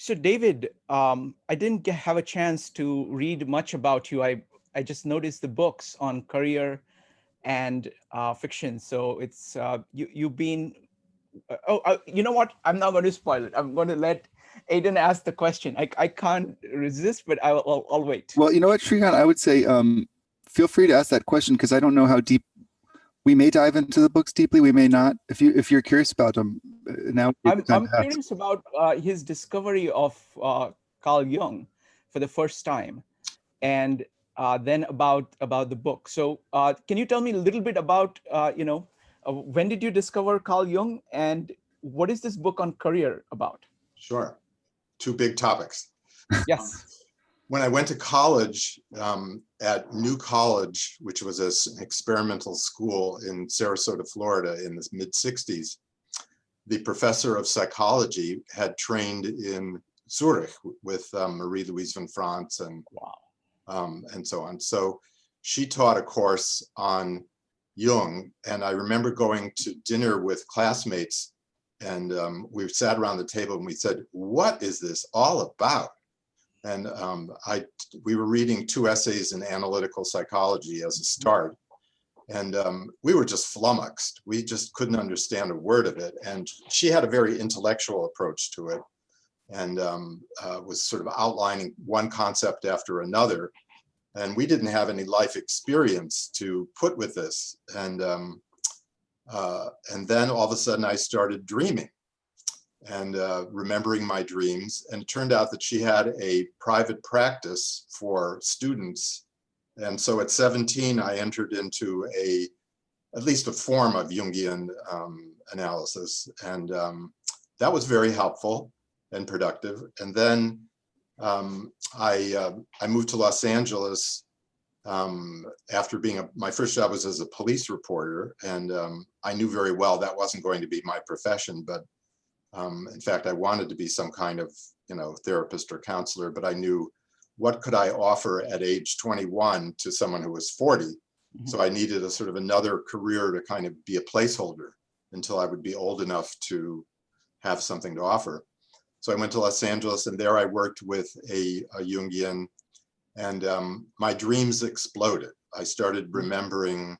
So David, I didn't have a chance to read much about you. I just noticed the books on career and fiction. So it's you've been. You know what? I'm not going to spoil it. I'm going to let Aiden ask the question. I can't resist, but I'll wait. Well, you know what, Shrikant, I would say feel free to ask that question because I don't know how deep we may dive into the books deeply. We may not. If you're curious about them, now would be the time I'm to ask. curious about his discovery of Carl Jung for the first time, and then about the book. So can you tell me a little bit about when did you discover Carl Jung, and what is this book on career about? Sure. Two big topics. Yes. When I went to college at New College, which was an experimental school in Sarasota, Florida in the mid-60s, the professor of psychology had trained in Zurich with Marie-Louise von Franz and so on. So she taught a course on Jung, and I remember going to dinner with classmates, and we sat around the table and we said, "What is this all about?" And we were reading 2 essays in analytical psychology as a start. And we were just flummoxed. We just couldn't understand a word of it. And she had a very intellectual approach to it and was sort of outlining one concept after another. And we didn't have any life experience to put with this. And then all of a sudden I started dreaming and remembering my dreams. And it turned out that she had a private practice for students. And so at 17, I entered into at least a form of Jungian analysis. And that was very helpful and productive. And then I moved to Los Angeles after being my first job was as a police reporter. And I knew very well that wasn't going to be my profession, but in fact, I wanted to be some kind of, therapist or counselor, but I knew what could I offer at age 21 to someone who was 40. Mm-hmm. So I needed a sort of another career to kind of be a placeholder until I would be old enough to have something to offer. So I went to Los Angeles, and there I worked with a Jungian, and my dreams exploded. I started remembering,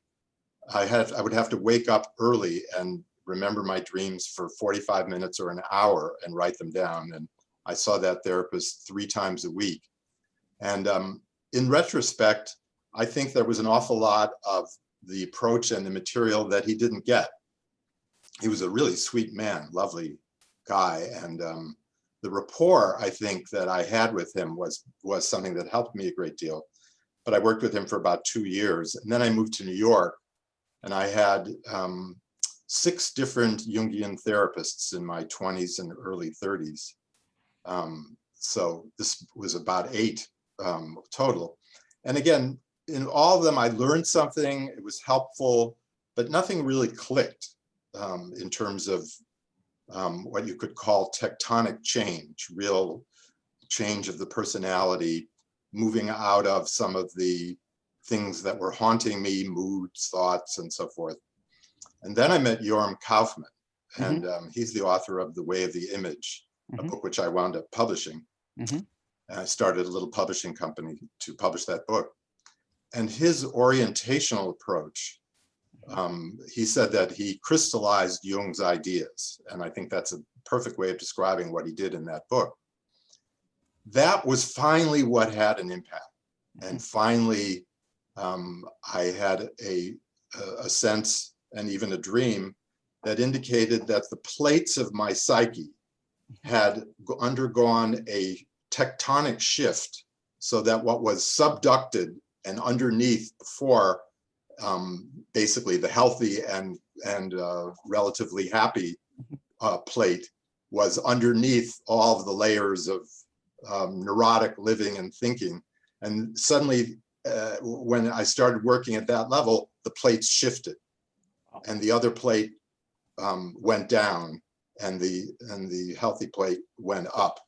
I would have to wake up early and remember my dreams for 45 minutes or an hour and write them down. And I saw that therapist 3 times a week. And in retrospect, I think there was an awful lot of the approach and the material that he didn't get. He was a really sweet man, lovely guy. And the rapport, I think, that I had with him was something that helped me a great deal. But I worked with him for about 2 years. And then I moved to New York, and I had 6 different Jungian therapists in my 20s and early 30s. So this was about 8 total. And again, in all of them, I learned something. It was helpful, but nothing really clicked in terms of what you could call tectonic change, real change of the personality, moving out of some of the things that were haunting me, moods, thoughts, and so forth. And then I met Yoram Kaufmann, and he's the author of The Way of the Image, a book which I wound up publishing. And I started a little publishing company to publish that book. And his orientational approach, he said that he crystallized Jung's ideas. And I think that's a perfect way of describing what he did in that book. That was finally what had an impact. And finally, I had a sense and even a dream that indicated that the plates of my psyche had undergone a tectonic shift, so that what was subducted and underneath before, basically the healthy and relatively happy plate, was underneath all of the layers of neurotic living and thinking. And suddenly, when I started working at that level, the plates shifted, and the other plate went down, and the healthy plate went up.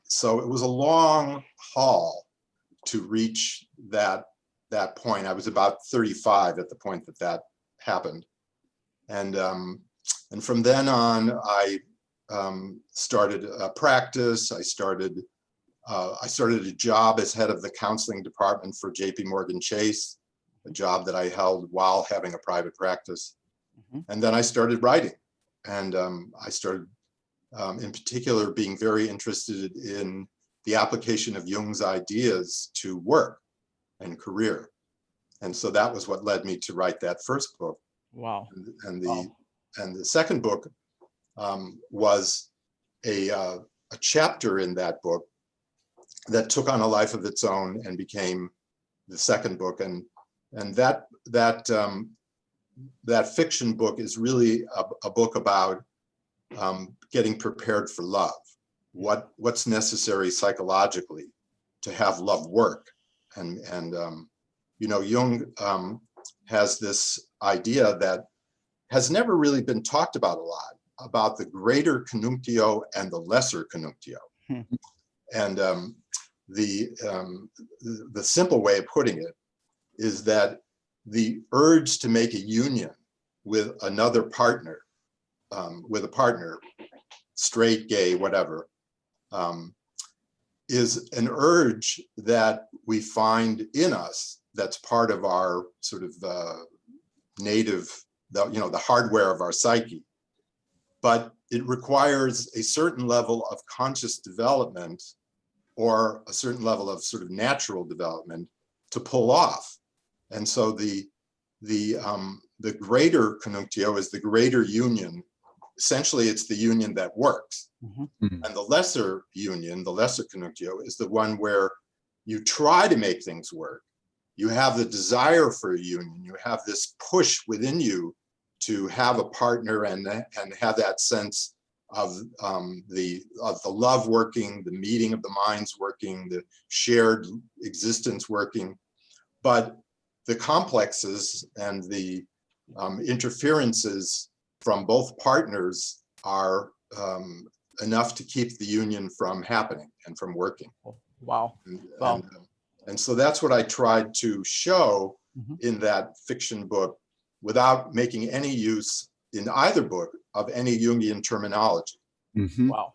So it was a long haul to reach that point. I was about 35 at the point that happened. And from then on, I started a practice. I started a job as head of the counseling department for JP Morgan Chase, a job that I held while having a private practice. And then I started writing. And I started, in particular, being very interested in the application of Jung's ideas to work and career. And so that was what led me to write that first book. Wow. And the second book was a chapter in that book that took on a life of its own and became the second book. And that fiction book is really a book about getting prepared for love. What's necessary psychologically to have love work. And Jung has this idea that has never really been talked about a lot, about the greater conjunctio and the lesser conjunctio. And the simple way of putting it is that the urge to make a union with another partner, straight, gay, whatever, is an urge that we find in us that's part of our sort of native, the hardware of our psyche. But it requires a certain level of conscious development or a certain level of sort of natural development to pull off. And so the greater conjunctio is the greater union. Essentially, it's the union that works. And the lesser union, the lesser conjunctio, is the one where you try to make things work. You have the desire for a union. You have this push within you to have a partner and have that sense of the love working, the meeting of the minds working, the shared existence working. But the complexes and the interferences from both partners are enough to keep the union from happening and from working. Wow. And so that's what I tried to show in that fiction book, without making any use in either book of any Jungian terminology. Wow.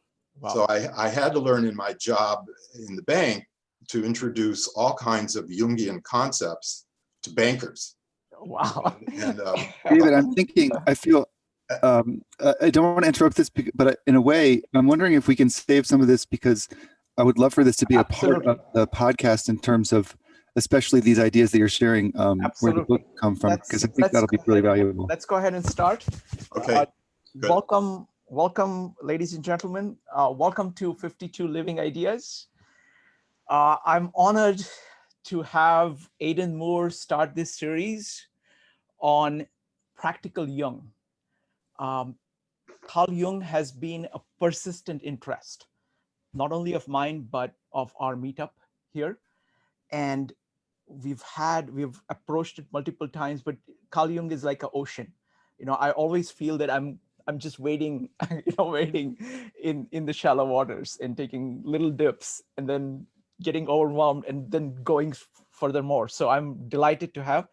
So I had to learn in my job in the bank to introduce all kinds of Jungian concepts to bankers. Wow. And David, I'm thinking, I feel, I don't want to interrupt this, but in a way, I'm wondering if we can save some of this, because I would love for this to be a part of the podcast in terms of, especially these ideas that you're sharing, where the book come from, because I think that'll be really valuable. Let's go ahead and start. Okay. Welcome, ladies and gentlemen. Welcome to 52 Living Ideas. I'm honored to have Aiden Moore start this series on Practical Jung. Carl Jung has been a persistent interest, not only of mine, but of our meetup here. And we've approached it multiple times, but Carl Jung is like an ocean. I always feel that I'm just wading, wading in the shallow waters and taking little dips and then getting overwhelmed and then going furthermore. So I'm delighted to have,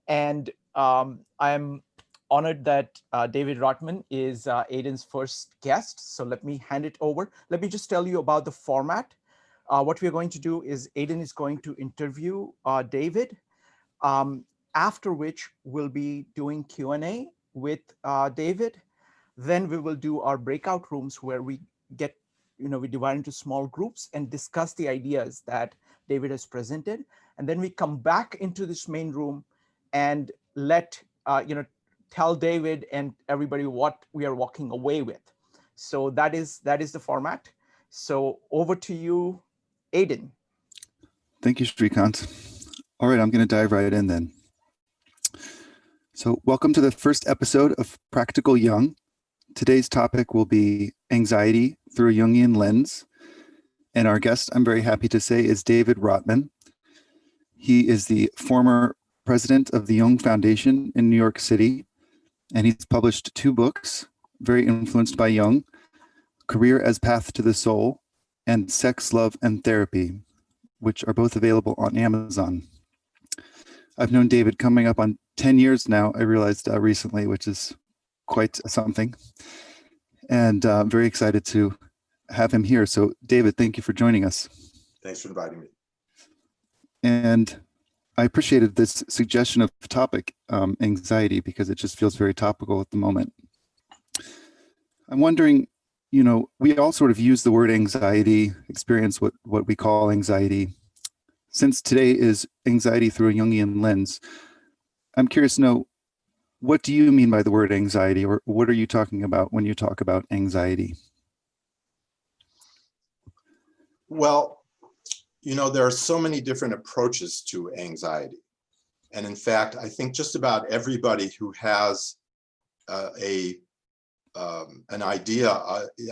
and I'm honored that David Rottman is Aiden's first guest. So let me hand it over. Let me just tell you about the format. What we're going to do is Aiden is going to interview David, after which we'll be doing Q&A with David. Then we will do our breakout rooms where we get, we divide into small groups and discuss the ideas that David has presented. And then we come back into this main room and let, tell David and everybody what we are walking away with. So that is the format. So over to you, Aiden. Thank you, Srikant. All right, I'm going to dive right in then. So welcome to the first episode of Practical Jung. Today's topic will be anxiety through a Jungian lens. And our guest, I'm very happy to say, is David Rottman. He is the former president of the Jung Foundation in New York City. And he's published 2 books, very influenced by Jung: Career as Path to the Soul and Sex, Love, and Therapy, which are both available on Amazon. I've known David coming up on 10 years now, I realized recently, which is quite something. and very excited to have him here. So David, thank you for joining us. Thanks for inviting me. And I appreciated this suggestion of topic, anxiety, because it just feels very topical at the moment. I'm wondering, we all sort of use the word anxiety, experience what we call anxiety. Since today is anxiety through a Jungian lens, I'm curious to know, what do you mean by the word anxiety, or what are you talking about when you talk about anxiety? Well, there are so many different approaches to anxiety. And in fact, I think just about everybody who has an idea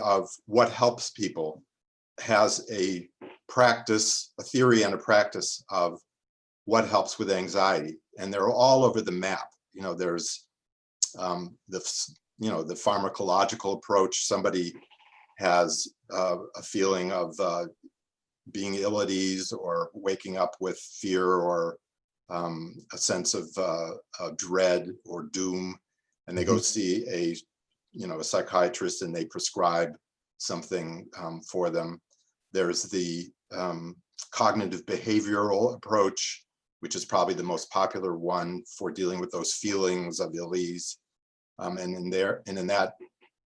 of what helps people has a practice, a theory and a practice of what helps with anxiety. And they're all over the map. There's the pharmacological approach. Somebody has a feeling of being ill at ease or waking up with fear or a sense of dread or doom, and they go see a psychiatrist and they prescribe something for them. There's the cognitive behavioral approach, which is probably the most popular one for dealing with those feelings of ill ease. And in that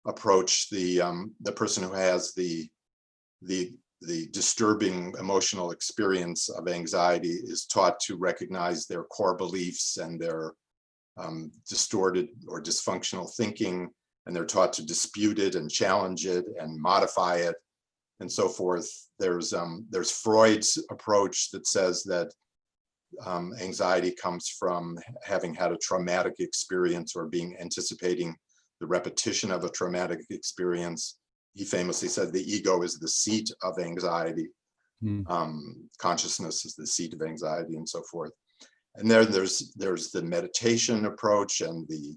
approach, the person who has the disturbing emotional experience of anxiety is taught to recognize their core beliefs and their distorted or dysfunctional thinking, and they're taught to dispute it and challenge it and modify it and so forth. There's Freud's approach that says that anxiety comes from having had a traumatic experience or anticipating the repetition of a traumatic experience. He famously said the ego is the seat of anxiety. Consciousness is the seat of anxiety, and so forth. And there's the meditation approach, and the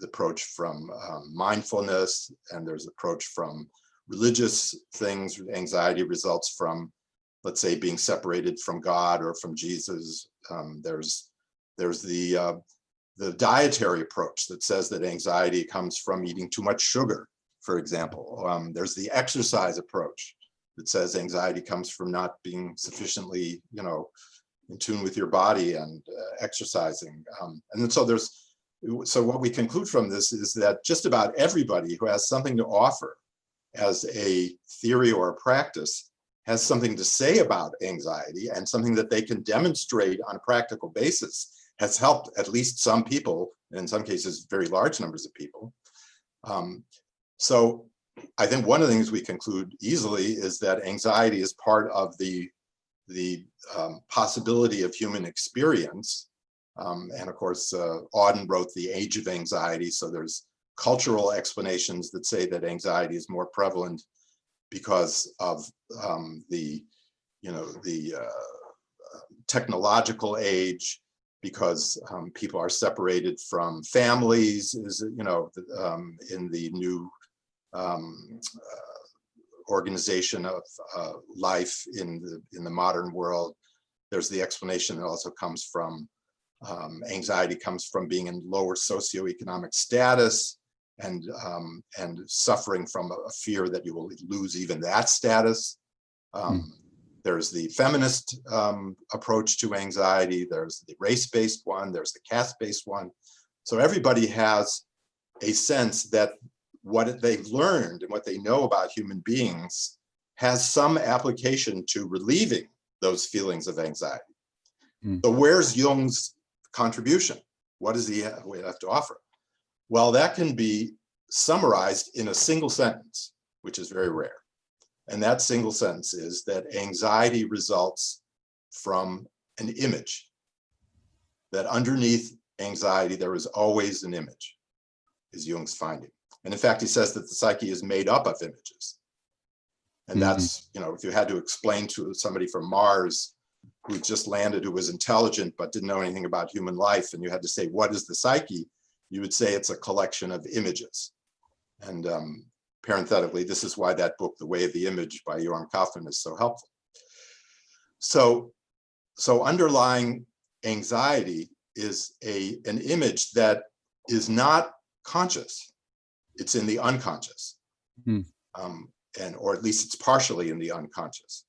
approach from mindfulness, and there's approach from religious things. Anxiety results from, let's say, being separated from God or from Jesus. There's the dietary approach that says that anxiety comes from eating too much sugar, for example. There's the exercise approach that says anxiety comes from not being sufficiently, in tune with your body and exercising. And then so what we conclude from this is that just about everybody who has something to offer as a theory or a practice has something to say about anxiety, and something that they can demonstrate on a practical basis has helped at least some people, and in some cases, very large numbers of people. So I think one of the things we conclude easily is that anxiety is part of the possibility of human experience. And of course, Auden wrote The Age of Anxiety. So there's cultural explanations that say that anxiety is more prevalent because of the technological age, because people are separated from families, in the new organization of life in the modern world. There's the explanation that also comes from anxiety comes from being in lower socioeconomic status and suffering from a fear that you will lose even that status. There's the feminist approach to anxiety. There's the race-based one. There's the caste-based one. So everybody has a sense that what they've learned and what they know about human beings has some application to relieving those feelings of anxiety. So where's Jung's contribution? What does he have to offer? Well, that can be summarized in a single sentence, which is very rare. And that single sentence is that anxiety results from an image, that underneath anxiety, there is always an image, is Jung's finding. And in fact, he says that the psyche is made up of images. And that's, if you had to explain to somebody from Mars who just landed, who was intelligent but didn't know anything about human life, and you had to say, what is the psyche? You would say it's a collection of images. And parenthetically, this is why that book, The Way of the Image by Yoram Kaufmann, is so helpful. So underlying anxiety is an image that is not conscious. it's in the unconscious, Hmm. or at least it's partially in the unconscious.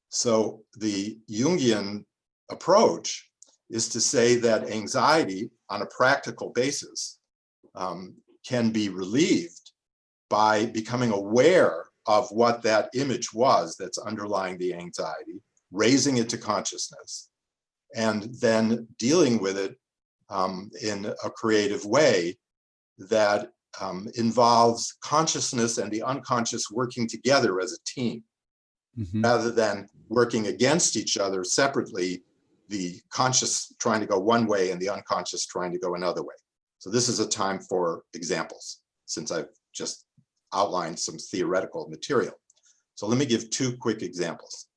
So the Jungian approach is to say that anxiety on a practical basis can be relieved by becoming aware of what that image was that's underlying the anxiety, raising it to consciousness, and then dealing with it in a creative way that involves consciousness and the unconscious working together as a team, rather than working against each other separately, the conscious trying to go one way and the unconscious trying to go another way. So this is a time for examples, since I've just outlined some theoretical material. So let me give two quick examples.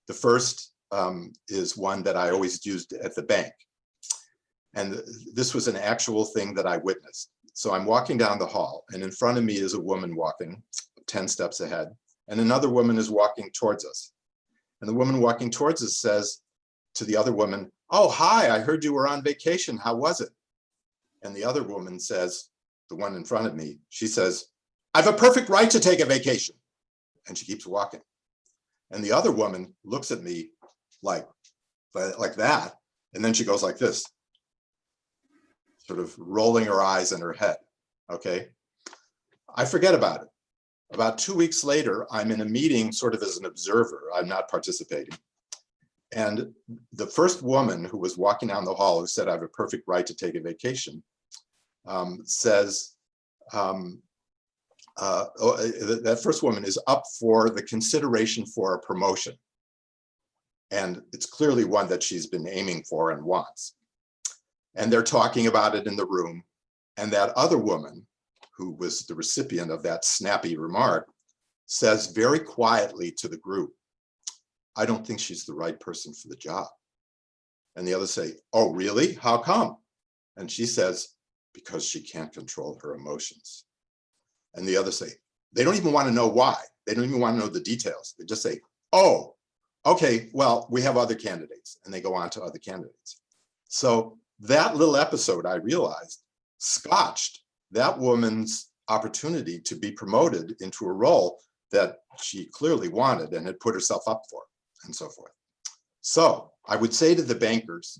The first is one that I always used at the bank. And this was an actual thing that I witnessed. So I'm walking down the hall, and in front of me is a woman walking 10 steps ahead, and another woman is walking towards us. And the woman walking towards us says to the other woman, "Oh, hi, I heard you were on vacation. How was it?" And the other woman says, the one in front of me, she says, "I have a perfect right to take a vacation." And she keeps walking. And the other woman looks at me like that. And then she goes like this, sort of rolling her eyes in her head. Okay. I forget about it. About 2 weeks later, I'm in a meeting sort of as an observer. I'm not participating. And the first woman who was walking down the hall, who said, "I have a perfect right to take a vacation," says, that first woman is up for the consideration for a promotion. And it's clearly one that she's been aiming for and wants. And they're talking about it in the room. And that other woman, who was the recipient of that snappy remark, says very quietly to the group, "I don't think she's the right person for the job." And the others say, "Oh, really? How come?" And she says, "Because she can't control her emotions." And the others say, they don't even want to know why. They don't even want to know the details. They just say, "Oh, okay, well, we have other candidates." And they go on to other candidates. So that little episode, I realized, scotched that woman's opportunity to be promoted into a role that she clearly wanted and had put herself up for, and so forth. So I would say to the bankers,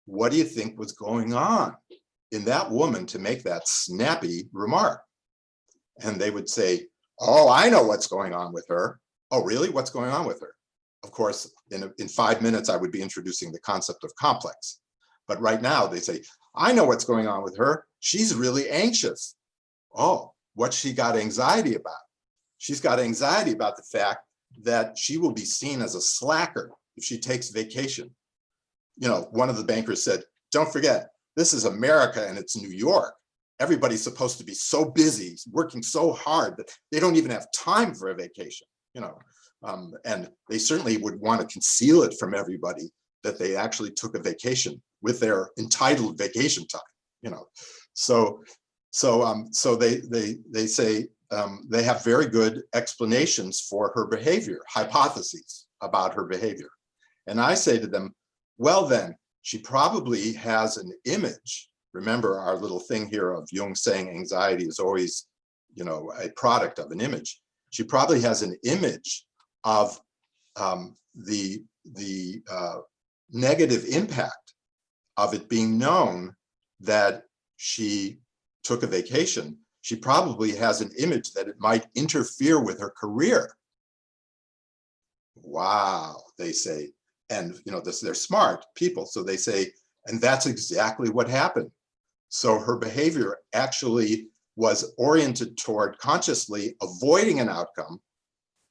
what do you think was going on in that woman to make that snappy remark? And they would say, "Oh, I know what's going on with her." "Oh, really? What's going on with her?" Of course, in 5 minutes, I would be introducing the concept of complex. But right now they say, "I know what's going on with her. She's really anxious." "Oh, what's she got anxiety about?" "She's got anxiety about the fact that she will be seen as a slacker if she takes vacation." You know, one of the bankers said, "Don't forget, this is America and it's New York. Everybody's supposed to be so busy, working so hard that they don't even have time for a vacation, you know." And they certainly would want to conceal it from everybody that they actually took a vacation with their entitled vacation time, you know. So they say they have very good explanations for her behavior, hypotheses about her behavior. And I say to them, well, then she probably has an image. Remember our little thing here of Jung saying anxiety is always, you know, a product of an image. She probably has an image of the negative impact of it being known that she took a vacation. She probably has an image that it might interfere with her career. Wow, they say. And you know, they're smart people, so they say, and that's exactly what happened. So her behavior actually was oriented toward consciously avoiding an outcome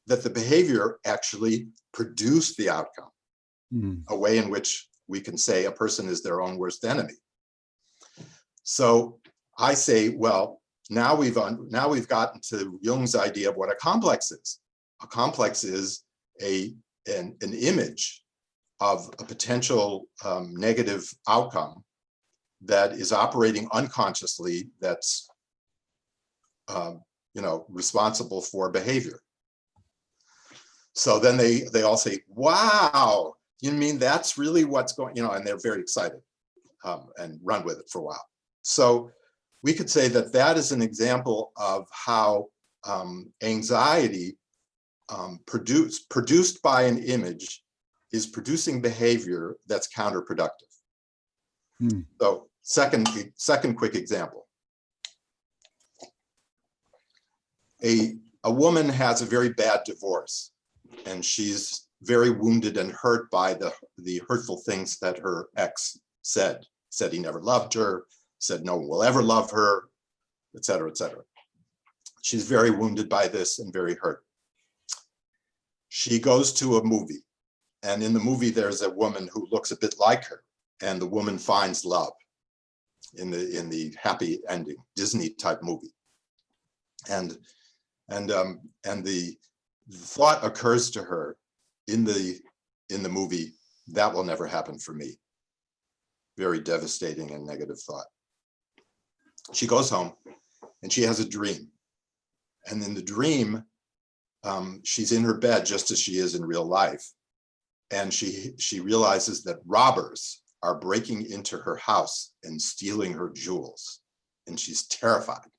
that the behavior actually produced the outcome. A way in which we can say a person is their own worst enemy. So I say, well, now we've gotten to Jung's idea of what a complex is. A complex is an image of a potential negative outcome that is operating unconsciously, that's you know, responsible for behavior. So then they all say, wow, you mean that's really what's going, you know, and they're very excited and run with it for a while. So we could say that that is an example of how anxiety produced by an image is producing behavior that's counterproductive. So second quick example. A woman has a very bad divorce, and she's very wounded and hurt by the hurtful things that her ex said. Said he never loved her, said no one will ever love her, et cetera, et cetera. She's very wounded by this and very hurt. She goes to a movie, and in the movie there's a woman who looks a bit like her, and the woman finds love in the happy ending Disney type movie. And the thought occurs to her in the movie, that will never happen for me. Very devastating and negative thought. She goes home and she has a dream. And in the dream, she's in her bed just as she is in real life. And she realizes that robbers are breaking into her house and stealing her jewels. And she's terrified,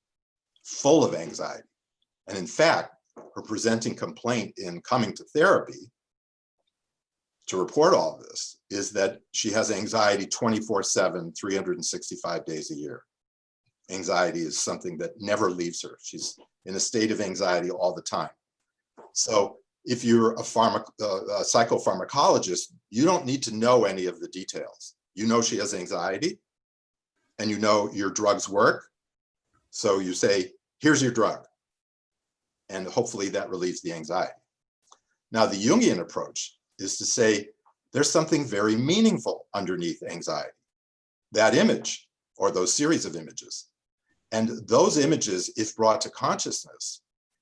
full of anxiety. And in fact, her presenting complaint in coming to therapy to report all of this is that she has anxiety 24/7, 365 days a year. Anxiety is something that never leaves her. She's in a state of anxiety all the time. So if you're a psychopharmacologist, you don't need to know any of the details. You know she has anxiety, and you know your drugs work. So you say, here's your drug. And hopefully that relieves the anxiety. Now, the Jungian approach is to say, there's something very meaningful underneath anxiety. That image, or those series of images. And those images, if brought to consciousness,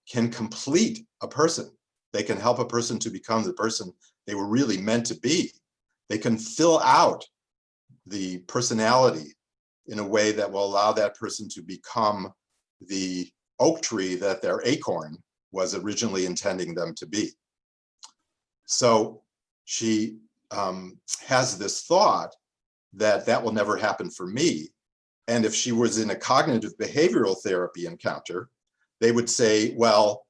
can complete a person. They can help a person to become the person they were really meant to be. They can fill out the personality in a way that will allow that person to become the oak tree that their acorn was originally intending them to be. So she has this thought that will never happen for me. And if she was in a cognitive behavioral therapy encounter, they would say, well,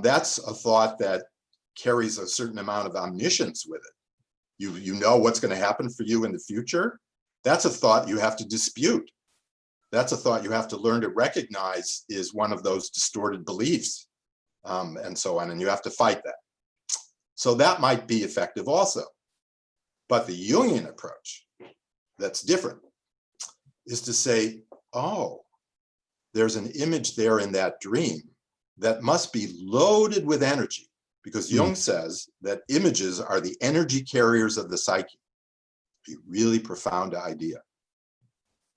that's a thought that carries a certain amount of omniscience with it. You know what's going to happen for you in the future. That's a thought you have to dispute. That's a thought you have to learn to recognize is one of those distorted beliefs, and so on, and you have to fight that. So that might be effective also. But the Jungian approach, that's different, is to say, oh, there's an image there in that dream that must be loaded with energy, because Jung says that images are the energy carriers of the psyche. A really profound idea.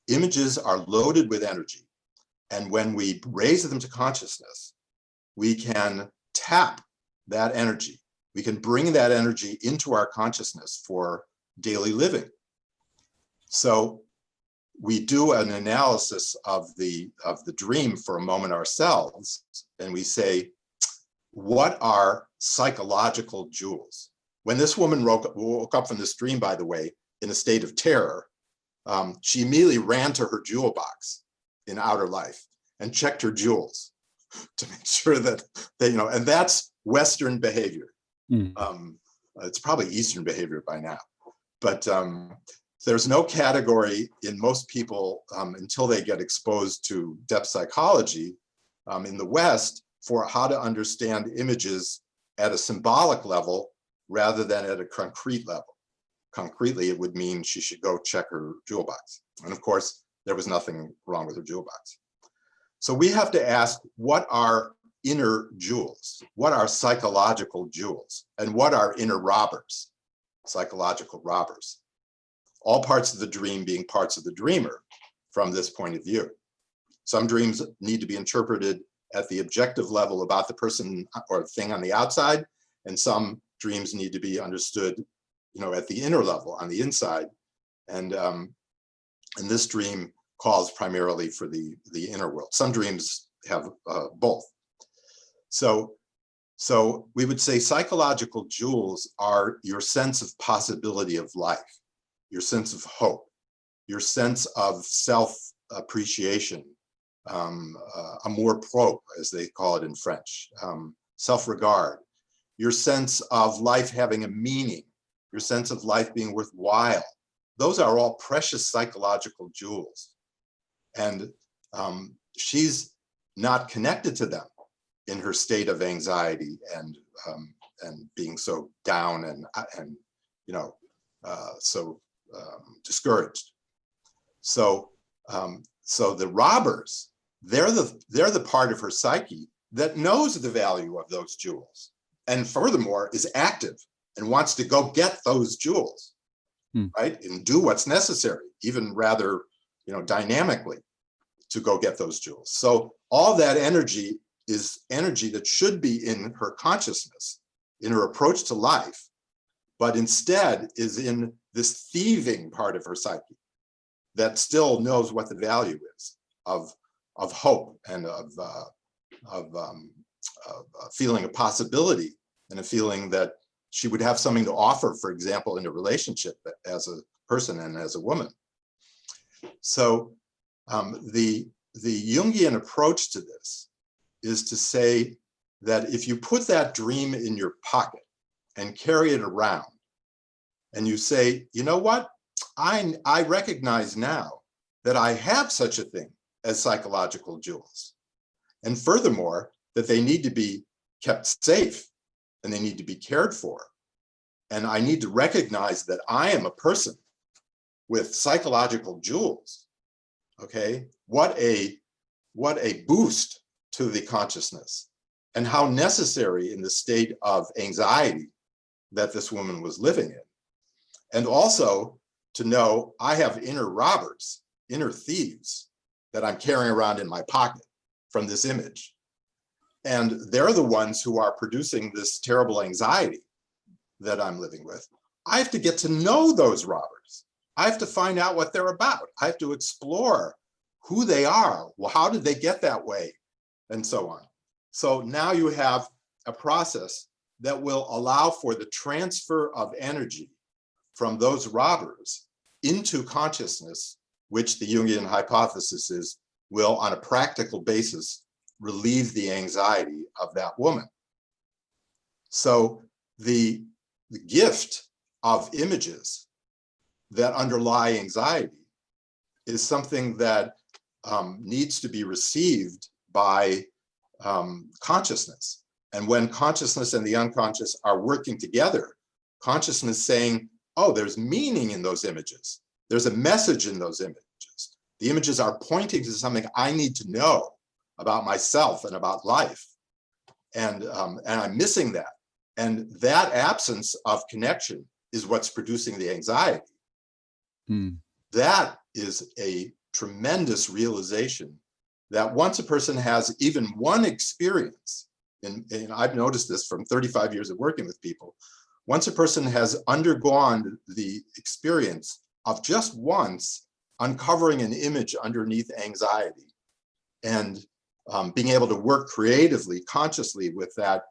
Images are loaded with energy, and when we raise them to consciousness, we can tap that energy. We can bring that energy into our consciousness for daily living. So we do an analysis of the dream for a moment ourselves, and we say, what are psychological jewels? When this woman woke up from this dream, by the way, in a state of terror, she immediately ran to her jewel box in outer life and checked her jewels to make sure that they, and that's Western behavior. It's probably Eastern behavior by now, but there's no category in most people until they get exposed to depth psychology in the West for how to understand images at a symbolic level rather than at a concrete level. Concretely, it would mean she should go check her jewel box. And of course, there was nothing wrong with her jewel box. So we have to ask, what are inner jewels? What are psychological jewels? And what are inner robbers, psychological robbers? All parts of the dream being parts of the dreamer from this point of view. Some dreams need to be interpreted at the objective level about the person or thing on the outside, and some dreams need to be understood at the inner level, on the inside. And this dream calls primarily for the inner world. Some dreams have both. So we would say psychological jewels are your sense of possibility of life, your sense of hope, your sense of self-appreciation, amour propre, as they call it in French, self-regard, your sense of life having a meaning, your sense of life being worthwhile. Those are all precious psychological jewels. And she's not connected to them in her state of anxiety and being so down and so discouraged. So the robbers, they're the part of her psyche that knows the value of those jewels, and furthermore is active and wants to go get those jewels, right, and do what's necessary, even rather dynamically, to go get those jewels. So all that energy is energy that should be in her consciousness, in her approach to life, but instead is in this thieving part of her psyche that still knows what the value is of hope and of feeling a possibility and a feeling that she would have something to offer, for example, in a relationship as a person and as a woman. So the Jungian approach to this is to say that if you put that dream in your pocket and carry it around, and you say, you know what, I recognize now that I have such a thing as psychological jewels. And furthermore, that they need to be kept safe and they need to be cared for. And I need to recognize that I am a person with psychological jewels. Okay, what a boost to the consciousness, and how necessary in the state of anxiety that this woman was living in. And also to know I have inner robbers, inner thieves that I'm carrying around in my pocket from this image. And they're the ones who are producing this terrible anxiety that I'm living with. I have to get to know those robbers. I have to find out what they're about. I have to explore who they are. Well, how did they get that way? And so on. So now you have a process that will allow for the transfer of energy from those robbers into consciousness, which the Jungian hypothesis is will, on a practical basis, relieve the anxiety of that woman. So the gift of images that underlie anxiety is something that needs to be received by consciousness. And when consciousness and the unconscious are working together, consciousness saying, oh, there's meaning in those images. There's a message in those images. The images are pointing to something I need to know about myself and about life. And I'm missing that. And that absence of connection is what's producing the anxiety. That is a tremendous realization that once a person has even one experience, and I've noticed this from 35 years of working with people, once a person has undergone the experience of just once uncovering an image underneath anxiety and being able to work creatively, consciously with that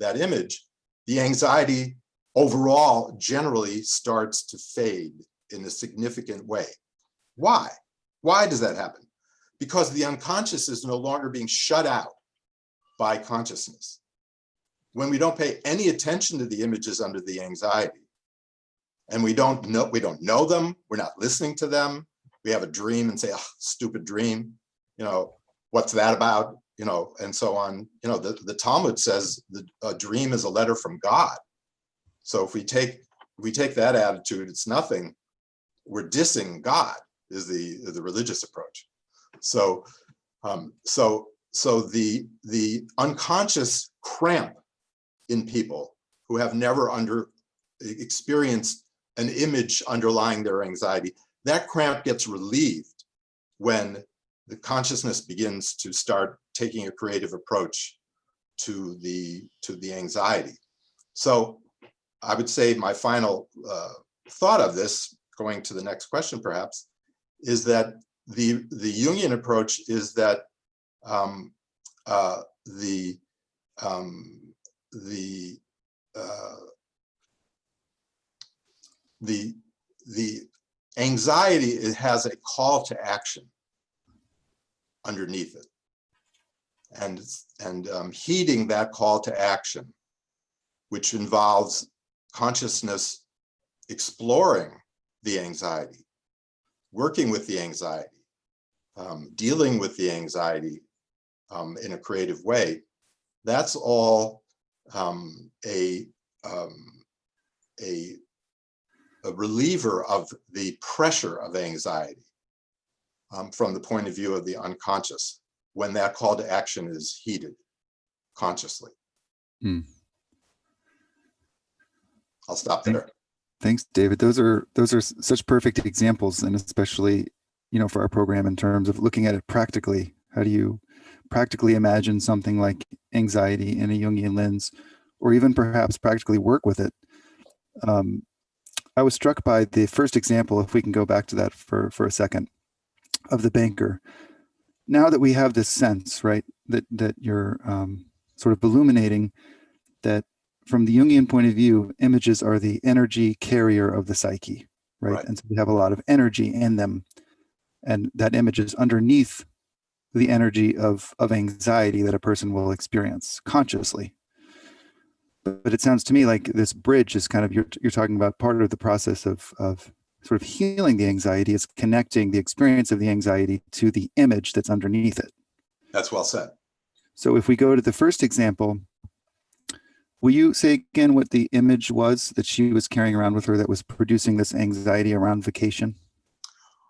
image, the anxiety overall generally starts to fade in a significant way. Why? Why does that happen? Because the unconscious is no longer being shut out by consciousness. When we don't pay any attention to the images under the anxiety, and we don't know them, we're not listening to them, we have a dream and say, oh, stupid dream, what's that about, and so on. The Talmud says a dream is a letter from God. So if we take that attitude, it's nothing, we're dissing God, is the religious approach. So the unconscious cramp in people who have never experienced an image underlying their anxiety, that cramp gets relieved when the consciousness begins to start taking a creative approach to the anxiety. So I would say my final thought of this, going to the next question perhaps, is that the Jungian approach is that the anxiety, it has a call to action. underneath it. And heeding that call to action, which involves consciousness exploring the anxiety, working with the anxiety, dealing with the anxiety in a creative way, that's all a reliever of the pressure of anxiety from the point of view of the unconscious, when that call to action is heeded consciously. I'll stop there. Thanks, David. Those are such perfect examples, and especially, for our program in terms of looking at it practically. How do you practically imagine something like anxiety in a Jungian lens, or even perhaps practically work with it? I was struck by the first example, if we can go back to that for a second, of the banker. Now that we have this sense, right, that you're sort of illuminating that from the Jungian point of view, images are the energy carrier of the psyche, right? And so we have a lot of energy in them. And that image is underneath the energy of anxiety that a person will experience consciously. But it sounds to me like this bridge is kind of, you're talking about part of the process of sort of healing the anxiety. It's connecting the experience of the anxiety to the image that's underneath it. That's well said. So if we go to the first example, will you say again what the image was that she was carrying around with her that was producing this anxiety around vacation?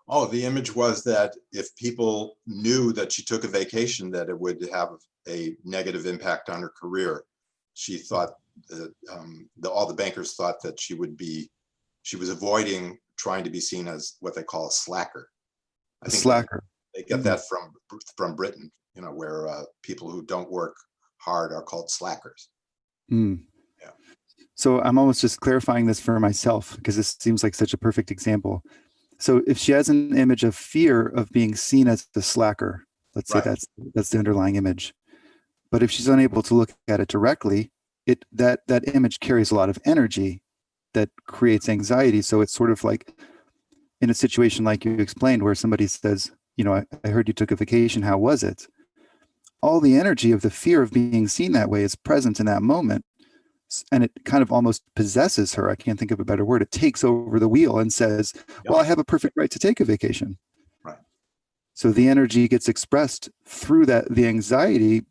Oh, the image was that if people knew that she took a vacation, that it would have a negative impact on her career. She thought that all the bankers thought that she was avoiding trying to be seen as what they call a slacker. I think slacker. They get that from Britain, where people who don't work hard are called slackers. Yeah. So I'm almost just clarifying this for myself, because this seems like such a perfect example. So if she has an image of fear of being seen as the slacker, let's say that's the underlying image. But if she's unable to look at it directly, that image carries a lot of energy that creates anxiety. So it's sort of like in a situation like you explained, where somebody says, I heard you took a vacation. How was it? All the energy of the fear of being seen that way is present in that moment. And it kind of almost possesses her. I can't think of a better word. It takes over the wheel and says, well, I have a perfect right to take a vacation. Right. So the energy gets expressed through the anxiety.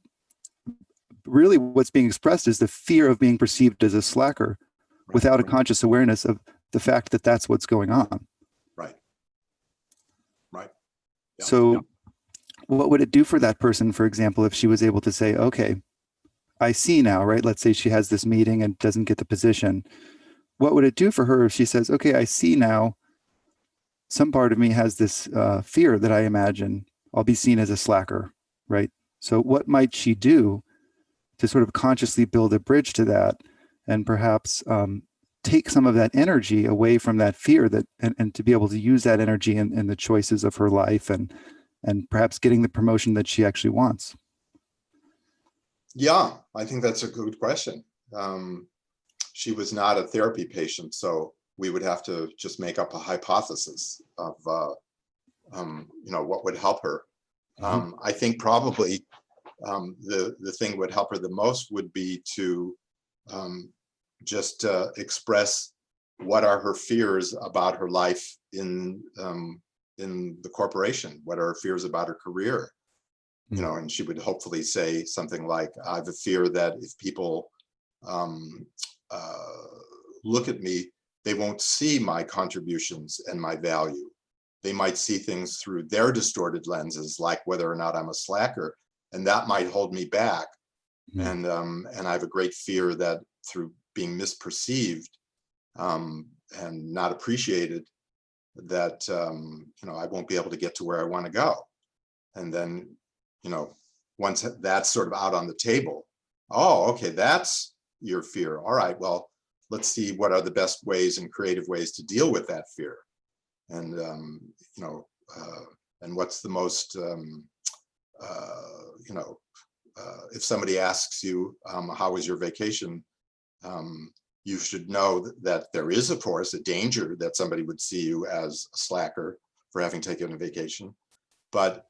Really what's being expressed is the fear of being perceived as a slacker without a conscious awareness of the fact that that's what's going on. Right. Yeah. So what would it do for that person, for example, if she was able to say, okay, I see now, right? Let's say she has this meeting and doesn't get the position. What would it do for her if she says, okay, I see now some part of me has this fear that I imagine I'll be seen as a slacker, right? So what might she do to sort of consciously build a bridge to that, and perhaps take some of that energy away from that fear, and to be able to use that energy in the choices of her life, and perhaps getting the promotion that she actually wants? Yeah, I think that's a good question. She was not a therapy patient, so we would have to just make up a hypothesis of, what would help her. I think probably the thing that would help her the most would be to just express what are her fears about her life in the corporation. What are her fears about her career? And she would hopefully say something like, I have a fear that if people look at me, they won't see my contributions and my value. They might see things through their distorted lenses, like whether or not I'm a slacker, and that might hold me back. And I have a great fear that through being misperceived and not appreciated, that I won't be able to get to where I want to go. And then once that's sort of out on the table, oh, okay, that's your fear. All right, well, let's see what are the best ways and creative ways to deal with that fear. And, and what's the most, if somebody asks you, how was your vacation? You should know that there is, of course, a danger that somebody would see you as a slacker for having taken a vacation. But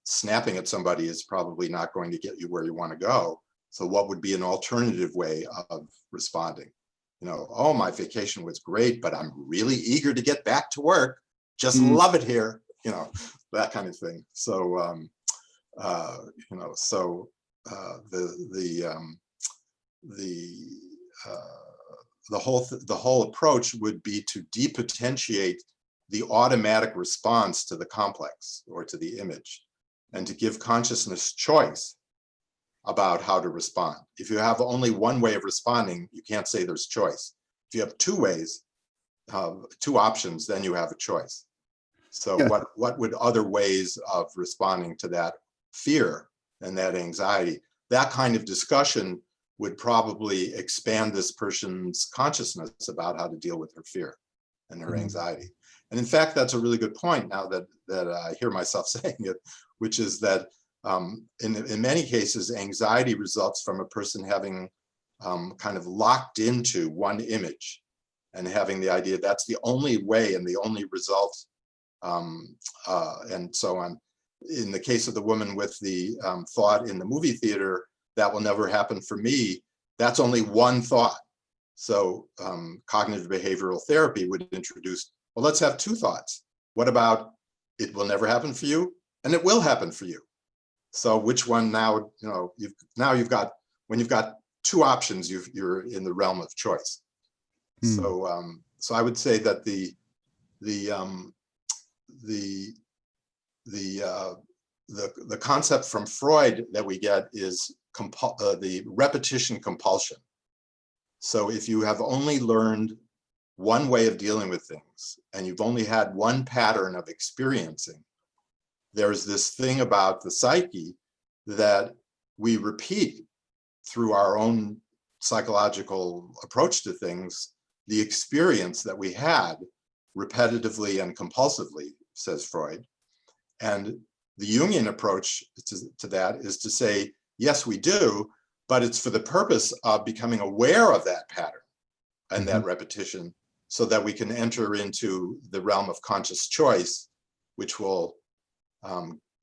snapping at somebody is probably not going to get you where you want to go. So what would be an alternative way of responding? You know, oh, my vacation was great, but I'm really eager to get back to work. Just love it here, you know, that kind of thing. So, you know, so the whole approach would be to depotentiate the automatic response to the complex or to the image, and to give consciousness choice about how to respond. If you have only one way of responding, you can't say there's choice. If you have two ways, two options, then you have a choice. So Yeah. what would other ways of responding to that fear and that anxiety? That kind of discussion would probably expand this person's consciousness about how to deal with her fear and her anxiety. And in fact, that's a really good point now that I hear myself saying it, which is that in many cases, anxiety results from a person having kind of locked into one image and having the idea that's the only way and the only result, and so on. In the case of the woman with the thought in the movie theater, that will never happen for me, that's only one thought. So cognitive behavioral therapy would introduce, well, let's have two thoughts. What about it will never happen for you and it will happen for you? So which one now, you know, you've got, when you've got two options, you're in the realm of choice. So so I would say that the concept from Freud that we get is the repetition compulsion. So if you have only learned one way of dealing with things and you've only had one pattern of experiencing, there's this thing about the psyche that we repeat through our own psychological approach to things, the experience that we had repetitively and compulsively, says Freud. And the Jungian approach to that is to say, yes, we do, but it's for the purpose of becoming aware of that pattern and that repetition so that we can enter into the realm of conscious choice, which will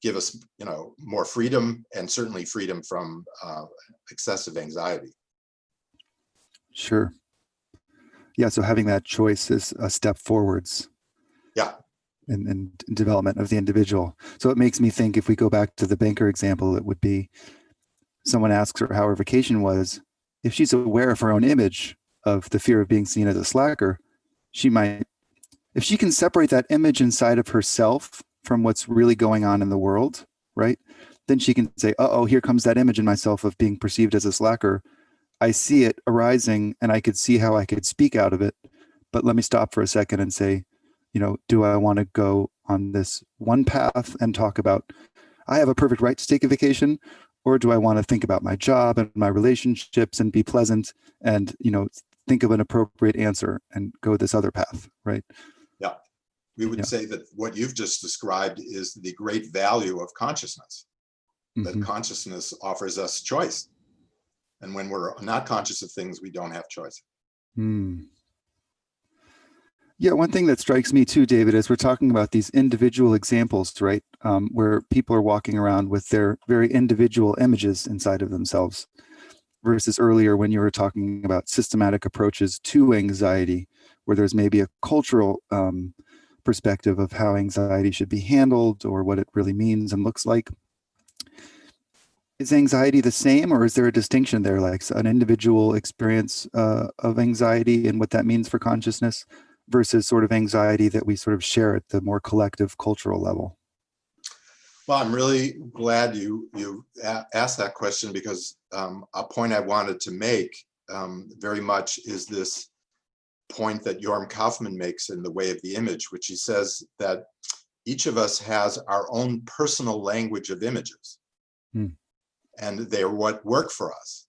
give us, you know, more freedom and certainly freedom from excessive anxiety. Sure. Yeah. So having that choice is a step forwards. Yeah. In development of the individual. So it makes me think, if we go back to the banker example, it would be someone asks her how her vacation was. If she's aware of her own image of the fear of being seen as a slacker, she might, if she can separate that image inside of herself from what's really going on in the world, right? Then she can say, uh-oh, here comes that image in myself of being perceived as a slacker. I see it arising and I could see how I could speak out of it. But let me stop for a second and say, you know, do I want to go on this one path and talk about, I have a perfect right to take a vacation, or do I want to think about my job and my relationships and be pleasant and, you know, think of an appropriate answer and go this other path, right? Yeah. We would say that what you've just described is the great value of consciousness, that consciousness offers us choice. And when we're not conscious of things, we don't have choice. Yeah, one thing that strikes me too, David, is we're talking about these individual examples, right? Where people are walking around with their very individual images inside of themselves, versus earlier when you were talking about systematic approaches to anxiety, where there's maybe a cultural perspective of how anxiety should be handled or what it really means and looks like. Is anxiety the same, or is there a distinction there, like an individual experience of anxiety and what that means for consciousness versus sort of anxiety that we sort of share at the more collective cultural level? Well, I'm really glad you asked that question, because a point I wanted to make very much is this point that Yoram Kaufmann makes in The Way of the Image, which he says that each of us has our own personal language of images. And they're what work for us.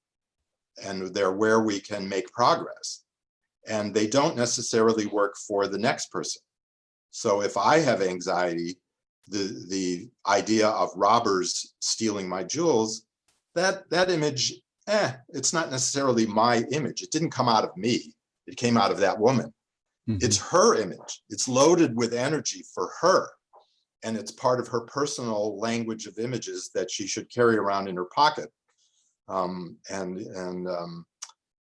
And they're where we can make progress. And they don't necessarily work for the next person. So if I have anxiety, the idea of robbers stealing my jewels, that image, it's not necessarily my image. It didn't come out of me. It came out of that woman. It's her image. It's loaded with energy for her. and it's part of her personal language of images that she should carry around in her pocket. And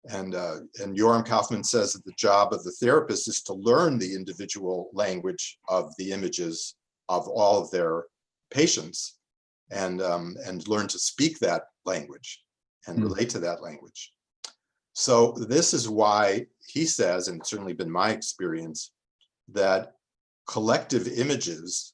Yoram Kaufmann says that the job of the therapist is to learn the individual language of the images of all of their patients, and learn to speak that language and relate to that language. So this is why he says, and it's certainly been my experience, that collective images,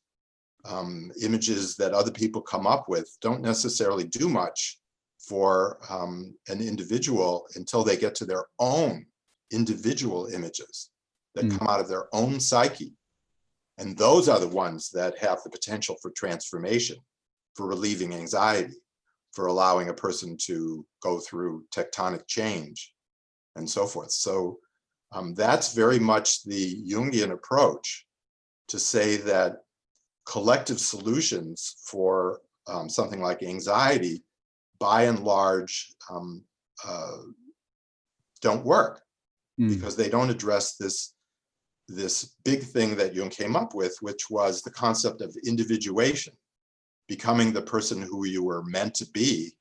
images that other people come up with, don't necessarily do much for an individual until they get to their own individual images that come out of their own psyche. And those are the ones that have the potential for transformation, for relieving anxiety, for allowing a person to go through tectonic change and so forth. So that's very much the Jungian approach, to say that collective solutions for something like anxiety, by and large, don't work, because they don't address this big thing that Jung came up with, which was the concept of individuation, becoming the person who you were meant to be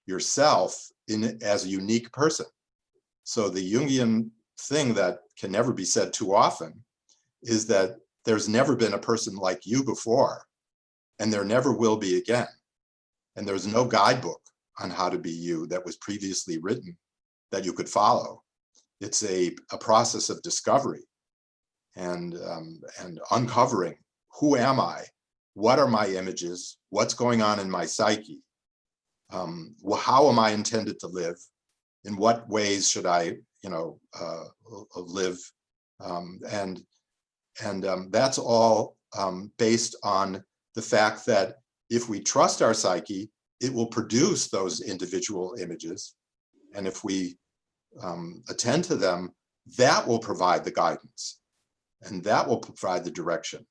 yourself as a unique person. So the Jungian thing that can never be said too often is that there's never been a person like you before, and there never will be again. And there's no guidebook on how to be you that was previously written that you could follow. It's a process of discovery and uncovering, who am I? What are my images? What's going on in my psyche? How am I intended to live? In what ways should I, live? And that's all based on the fact that if we trust our psyche, it will produce those individual images. And if we attend to them, that will provide the guidance, and that will provide the direction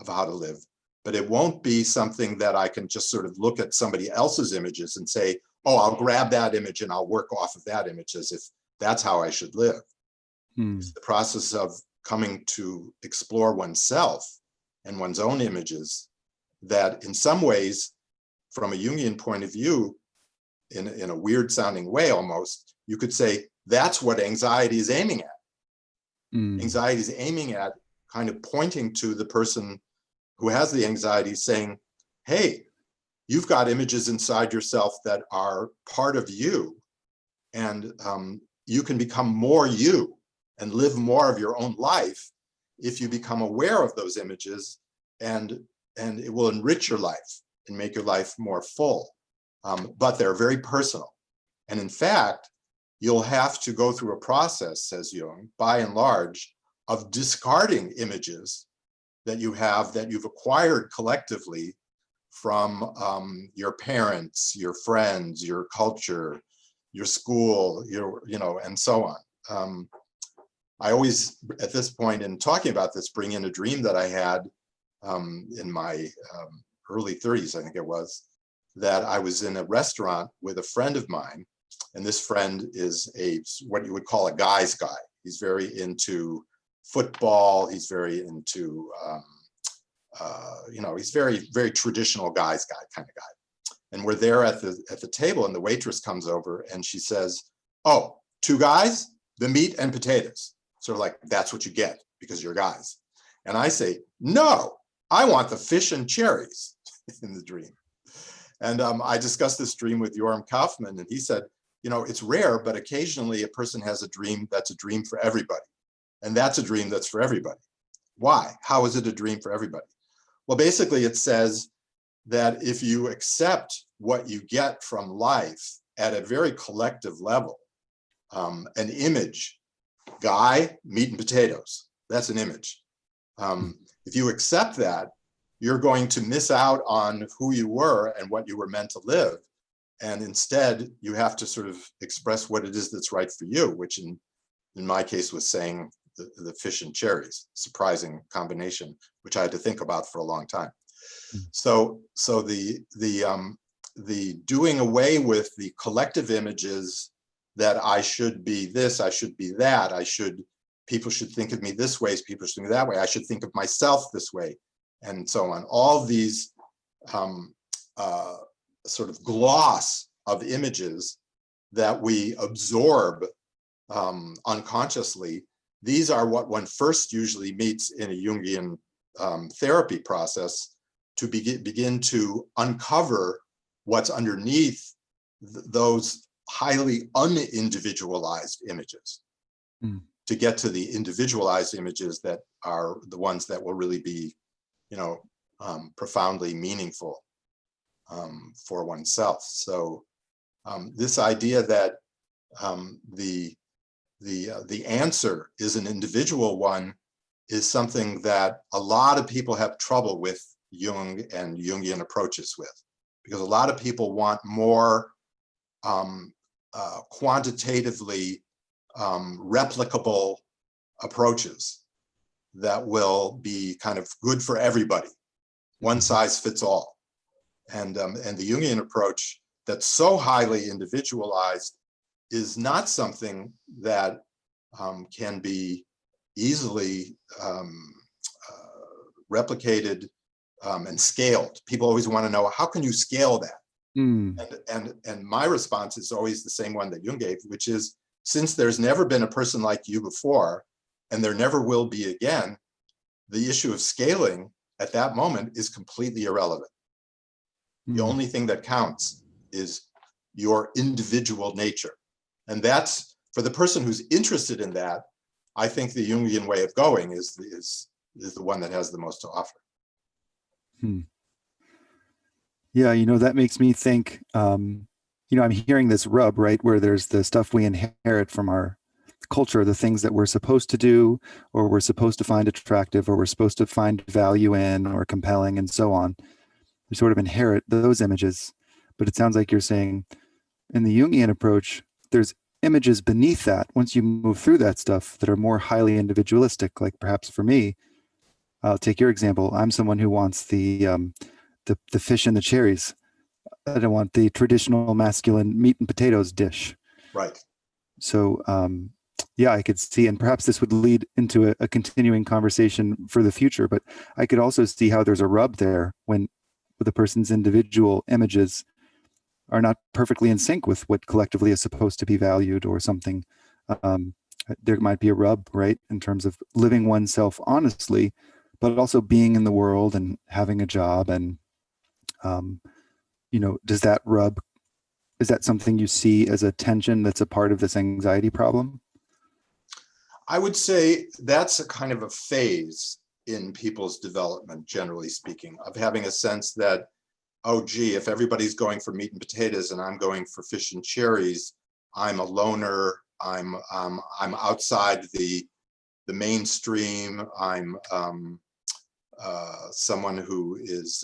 of how to live. But it won't be something that I can just sort of look at somebody else's images and say, oh, I'll grab that image and I'll work off of that image as if that's how I should live. It's the process of coming to explore oneself and one's own images that, in some ways, from a Jungian point of view, in a weird sounding way almost, you could say that's what anxiety is aiming at. Anxiety is aiming at kind of pointing to the person who has the anxiety, saying, hey, you've got images inside yourself that are part of you, and you can become more you and live more of your own life if you become aware of those images, and it will enrich your life and make your life more full. But they're very personal. And in fact, you'll have to go through a process, says Jung, by and large, of discarding images that you have, that you've acquired collectively from your parents, your friends, your culture, your school, and so on. I always, at this point in talking about this, bring in a dream that I had in my early 30s, I think it was, that I was in a restaurant with a friend of mine, and this friend is what you would call a guy's guy. He's very into football. He's very into, he's very, very traditional guy's guy kind of guy. And we're there at the table, and the waitress comes over and she says, oh, 2 guys, the meat and potatoes. Sort of like, that's what you get because you're guys. And I say, no, I want the fish and cherries in the dream. And I discussed this dream with Yoram Kaufmann, and he said, it's rare, but occasionally a person has a dream that's a dream for everybody. And that's a dream that's for everybody. Why? How is it a dream for everybody? Well, basically it says that if you accept what you get from life at a very collective level, an image, guy, meat and potatoes, that's an image. If you accept that, you're going to miss out on who you were and what you were meant to live. And instead, you have to sort of express what it is that's right for you, which in my case was saying the fish and cherries, surprising combination, which I had to think about for a long time. So the doing away with the collective images that I should be this, I should be that, people should think of me this way, people should think that way, I should think of myself this way. and so on. All these sort of gloss of images that we absorb unconsciously, these are what one first usually meets in a Jungian therapy process to begin to uncover what's underneath those highly unindividualized images, to get to the individualized images that are the ones that will really be, profoundly meaningful for oneself. So this idea that the answer is an individual one is something that a lot of people have trouble with Jung and Jungian approaches with, because a lot of people want more quantitatively replicable approaches that will be kind of good for everybody, one size fits all. And the Jungian approach that's so highly individualized is not something that can be easily replicated and scaled. People always want to know, how can you scale that? And my response is always the same one that Jung gave, which is, since there's never been a person like you before, and there never will be again, the issue of scaling at that moment is completely irrelevant. The only thing that counts is your individual nature. And that's, for the person who's interested in that, I think the Jungian way of going is the one that has the most to offer. Yeah, that makes me think, I'm hearing this rub, right, where there's the stuff we inherit from our culture, the things that we're supposed to do, or we're supposed to find attractive, or we're supposed to find value in, or compelling, and so on. We sort of inherit those images. But it sounds like you're saying in the Jungian approach, there's images beneath that, once you move through that stuff, that are more highly individualistic. Like perhaps for me, I'll take your example. I'm someone who wants the fish and the cherries. I don't want the traditional masculine meat and potatoes dish. Right. So, yeah, I could see, and perhaps this would lead into a continuing conversation for the future, but I could also see how there's a rub there when the person's individual images are not perfectly in sync with what collectively is supposed to be valued or something. There might be a rub, right, in terms of living oneself honestly, but also being in the world and having a job. And, does that rub, is that something you see as a tension that's a part of this anxiety problem? I would say that's a kind of a phase in people's development, generally speaking, of having a sense that, oh, gee, if everybody's going for meat and potatoes and I'm going for fish and cherries, I'm a loner. I'm outside the mainstream. I'm someone who is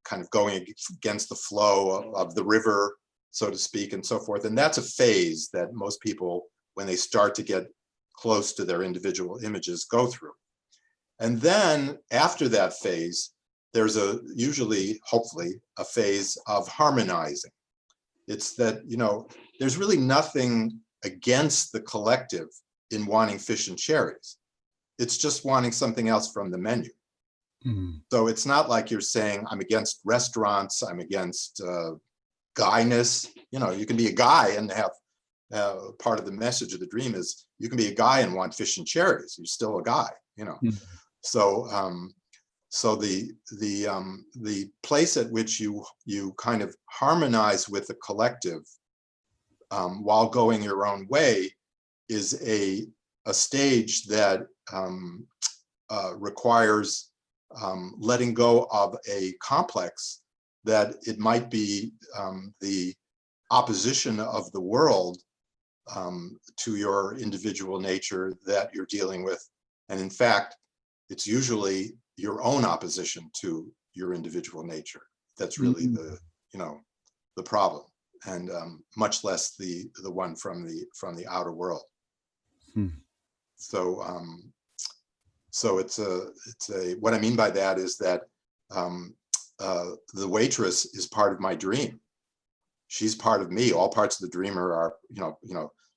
kind of going against the flow of the river, so to speak, and so forth. And that's a phase that most people, when they start to get close to their individual images, go through. And then after that phase, there's usually, hopefully, a phase of harmonizing. It's that, there's really nothing against the collective in wanting fish and cherries. It's just wanting something else from the menu. So it's not like you're saying, I'm against restaurants, I'm against guyness. You can be a guy and have part of the message of the dream is you can be a guy and want fish and cherries. You're still a guy, So so the place at which you kind of harmonize with the collective while going your own way is a stage that requires letting go of a complex that it might be the opposition of the world to your individual nature that you're dealing with. And in fact, it's usually your own opposition to your individual nature that's really the problem, and much less the one from the outer world. So it's a what I mean by that is that the waitress is part of my dream. She's part of me. All parts of the dreamer are,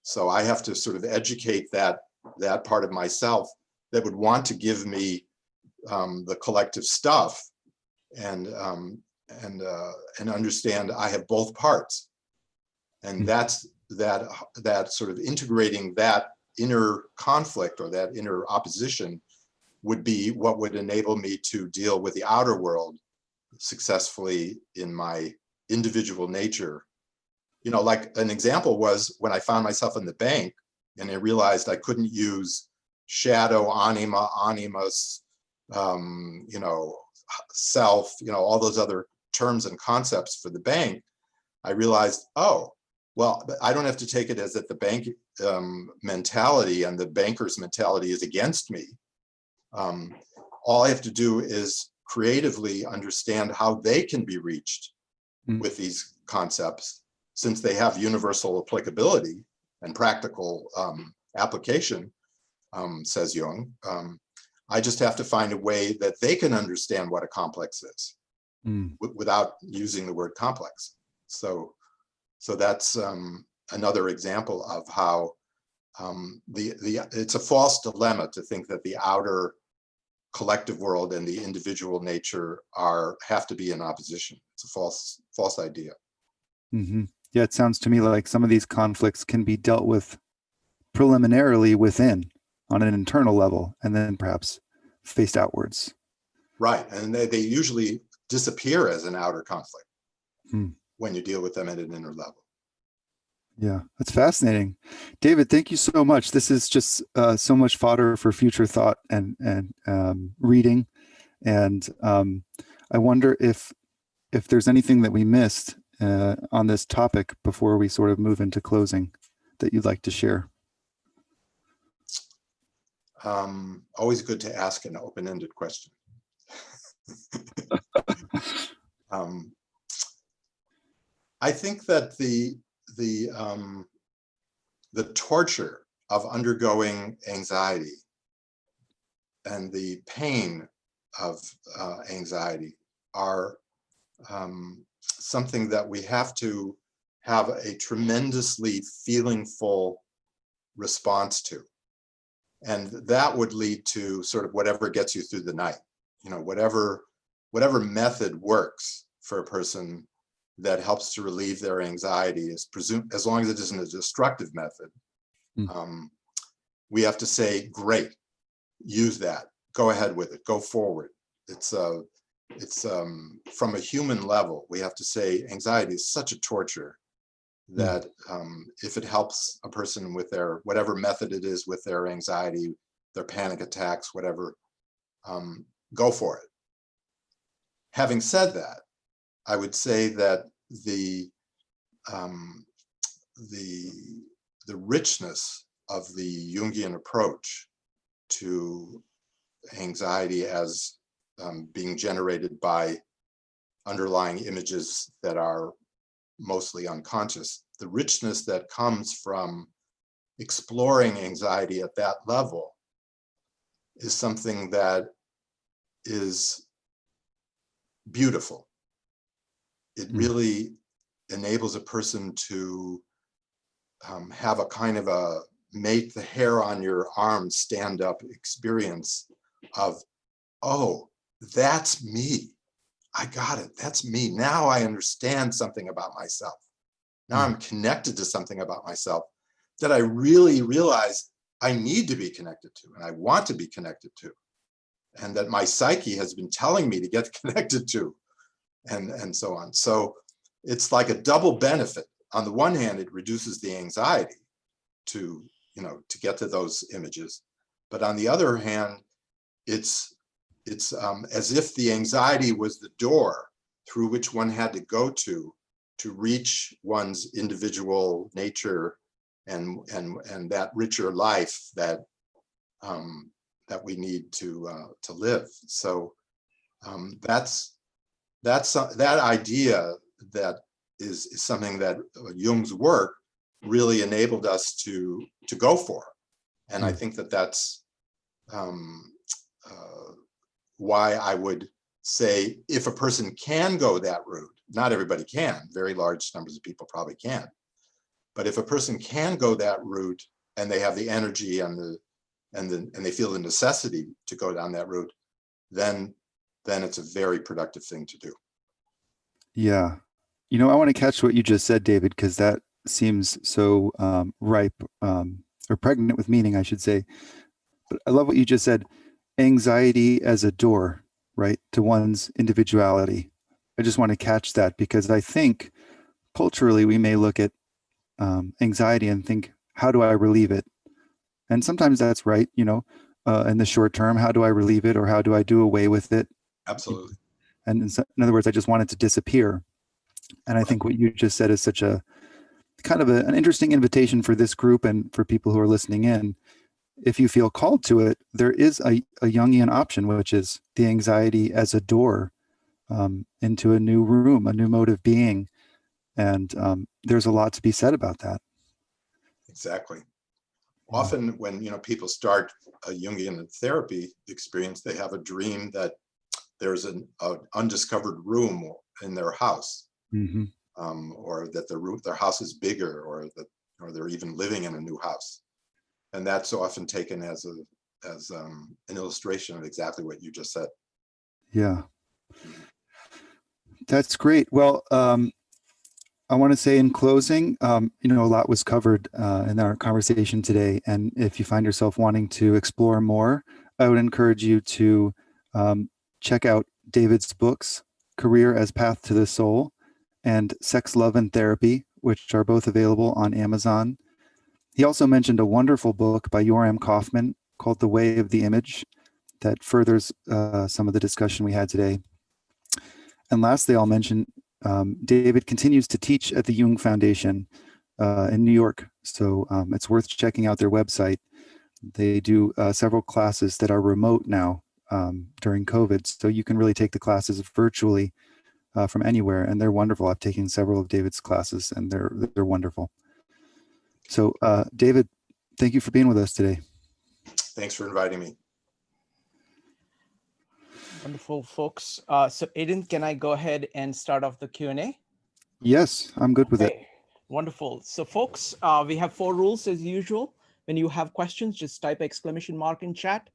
so I have to sort of educate that part of myself that would want to give me the collective stuff and understand I have both parts. And that's that sort of integrating that inner conflict or that inner opposition would be what would enable me to deal with the outer world successfully in my individual nature. You know, like an example was when I found myself in the bank and I realized I couldn't use shadow, anima, animus, you know, self, you know, all those other terms and concepts for the bank. I realized, oh, well, I don't have to take it as that the bank mentality and the banker's mentality is against me. All I have to do is creatively understand how they can be reached with these concepts, since they have universal applicability and practical application, says Jung. I just have to find a way that they can understand what a complex is without using the word complex. So that's another example of how it's a false dilemma to think that the outer collective world and the individual nature have to be in opposition. It's a false idea. Mm-hmm. Yeah, it sounds to me like some of these conflicts can be dealt with preliminarily within on an internal level and then perhaps faced outwards. Right, and they usually disappear as an outer conflict when you deal with them at an inner level. Yeah, that's fascinating. David, thank you so much. This is just so much fodder for future thought and reading. And I wonder if there's anything that we missed on this topic before we sort of move into closing that you'd like to share. Always good to ask an open-ended question. I think that the torture of undergoing anxiety and the pain of anxiety are something that we have to have a tremendously feelingful response to. And that would lead to sort of whatever gets you through the night, you know, whatever method works for a person that helps to relieve their anxiety is presumed, as long as it isn't a destructive method. We have to say, great, use that, go ahead with it, go forward. It's from a human level, we have to say anxiety is such a torture that if it helps a person with their, whatever method it is with their anxiety, their panic attacks, whatever, go for it. Having said that, I would say that the richness of the Jungian approach to anxiety as being generated by underlying images that are mostly unconscious, the richness that comes from exploring anxiety at that level is something that is beautiful. It really enables a person to have a kind of a make the hair on your arm stand up experience of, oh, that's me. I got it. That's me. Now I understand something about myself. Now I'm connected to something about myself that I really realize I need to be connected to and I want to be connected to, and that my psyche has been telling me to get connected to, and so on. So it's like a double benefit. On the one hand, it reduces the anxiety to get to those images, but on the other hand, it's as if the anxiety was the door through which one had to go to reach one's individual nature and that richer life that we need to live. So that idea that is something that Jung's work really enabled us to go for, and I think that that's why I would say if a person can go that route, not everybody can, very large numbers of people probably can, but if a person can go that route and they have the energy and they feel the necessity to go down that route, then it's a very productive thing to do. Yeah. You know, I want to catch what you just said, David, because that seems so ripe or pregnant with meaning, I should say. But I love what you just said. Anxiety as a door, right, to one's individuality. I just want to catch that because I think culturally we may look at anxiety and think, how do I relieve it? And sometimes that's right, you know, in the short term, how do I relieve it or how do I do away with it? Absolutely. And in other words, I just want it to disappear. And I think what you just said is such a kind of an interesting invitation for this group and for people who are listening in. If you feel called to it, there is a Jungian option, which is the anxiety as a door into a new room, a new mode of being. And there's a lot to be said about that. Exactly. Often when, you know, people start a Jungian therapy experience, they have a dream that there's an undiscovered room in their house, Mm-hmm. or that their house is bigger, or they're even living in a new house. And that's often taken as an illustration of exactly what you just said. Yeah, that's great. Well, I want to say in closing, you know, a lot was covered in our conversation today. And if you find yourself wanting to explore more, I would encourage you to check out David's books, Career as Path to the Soul and Sex, Love, and Therapy, which are both available on Amazon. He also mentioned a wonderful book by Yoram Kaufmann called The Way of the Image that furthers some of the discussion we had today. And lastly, I'll mention David continues to teach at the Jung Foundation in New York. So it's worth checking out their website. They do several classes that are remote now during COVID. So you can really take the classes virtually from anywhere. And they're wonderful. I've taken several of David's classes and they're wonderful. So David, thank you for being with us today. Thanks for inviting me. Wonderful, folks. So Aiden, can I go ahead and start off the Q&A? Yes, I'm good with it. Wonderful. So folks, we have 4 rules as usual. When you have questions, just type !mark in chat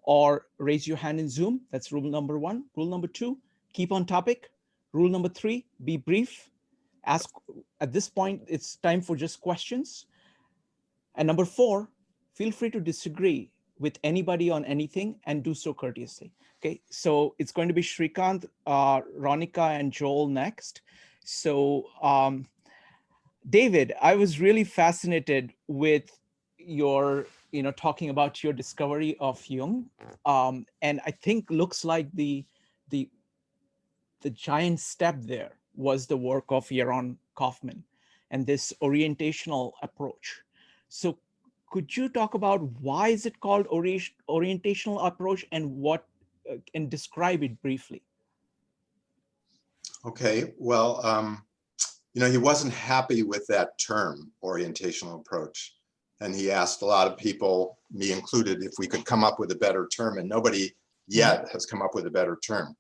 or raise your hand in Zoom. That's rule number 1. Rule number 2, keep on topic. Rule number 3, be brief. Ask at this point, it's time for just questions. And number 4, feel free to disagree with anybody on anything and do so courteously. Okay, so it's going to be Shrikant, Ronika, and Joel next. So David, I was really fascinated with your, talking about your discovery of Jung. And I think looks like the giant step there was the work of Yoram Kaufmann and this orientational approach. So could you talk about why is it called orientational approach and what and describe it briefly? Okay, well, he wasn't happy with that term, orientational approach. And he asked a lot of people, me included, if we could come up with a better term, and nobody yet has come up with a better term.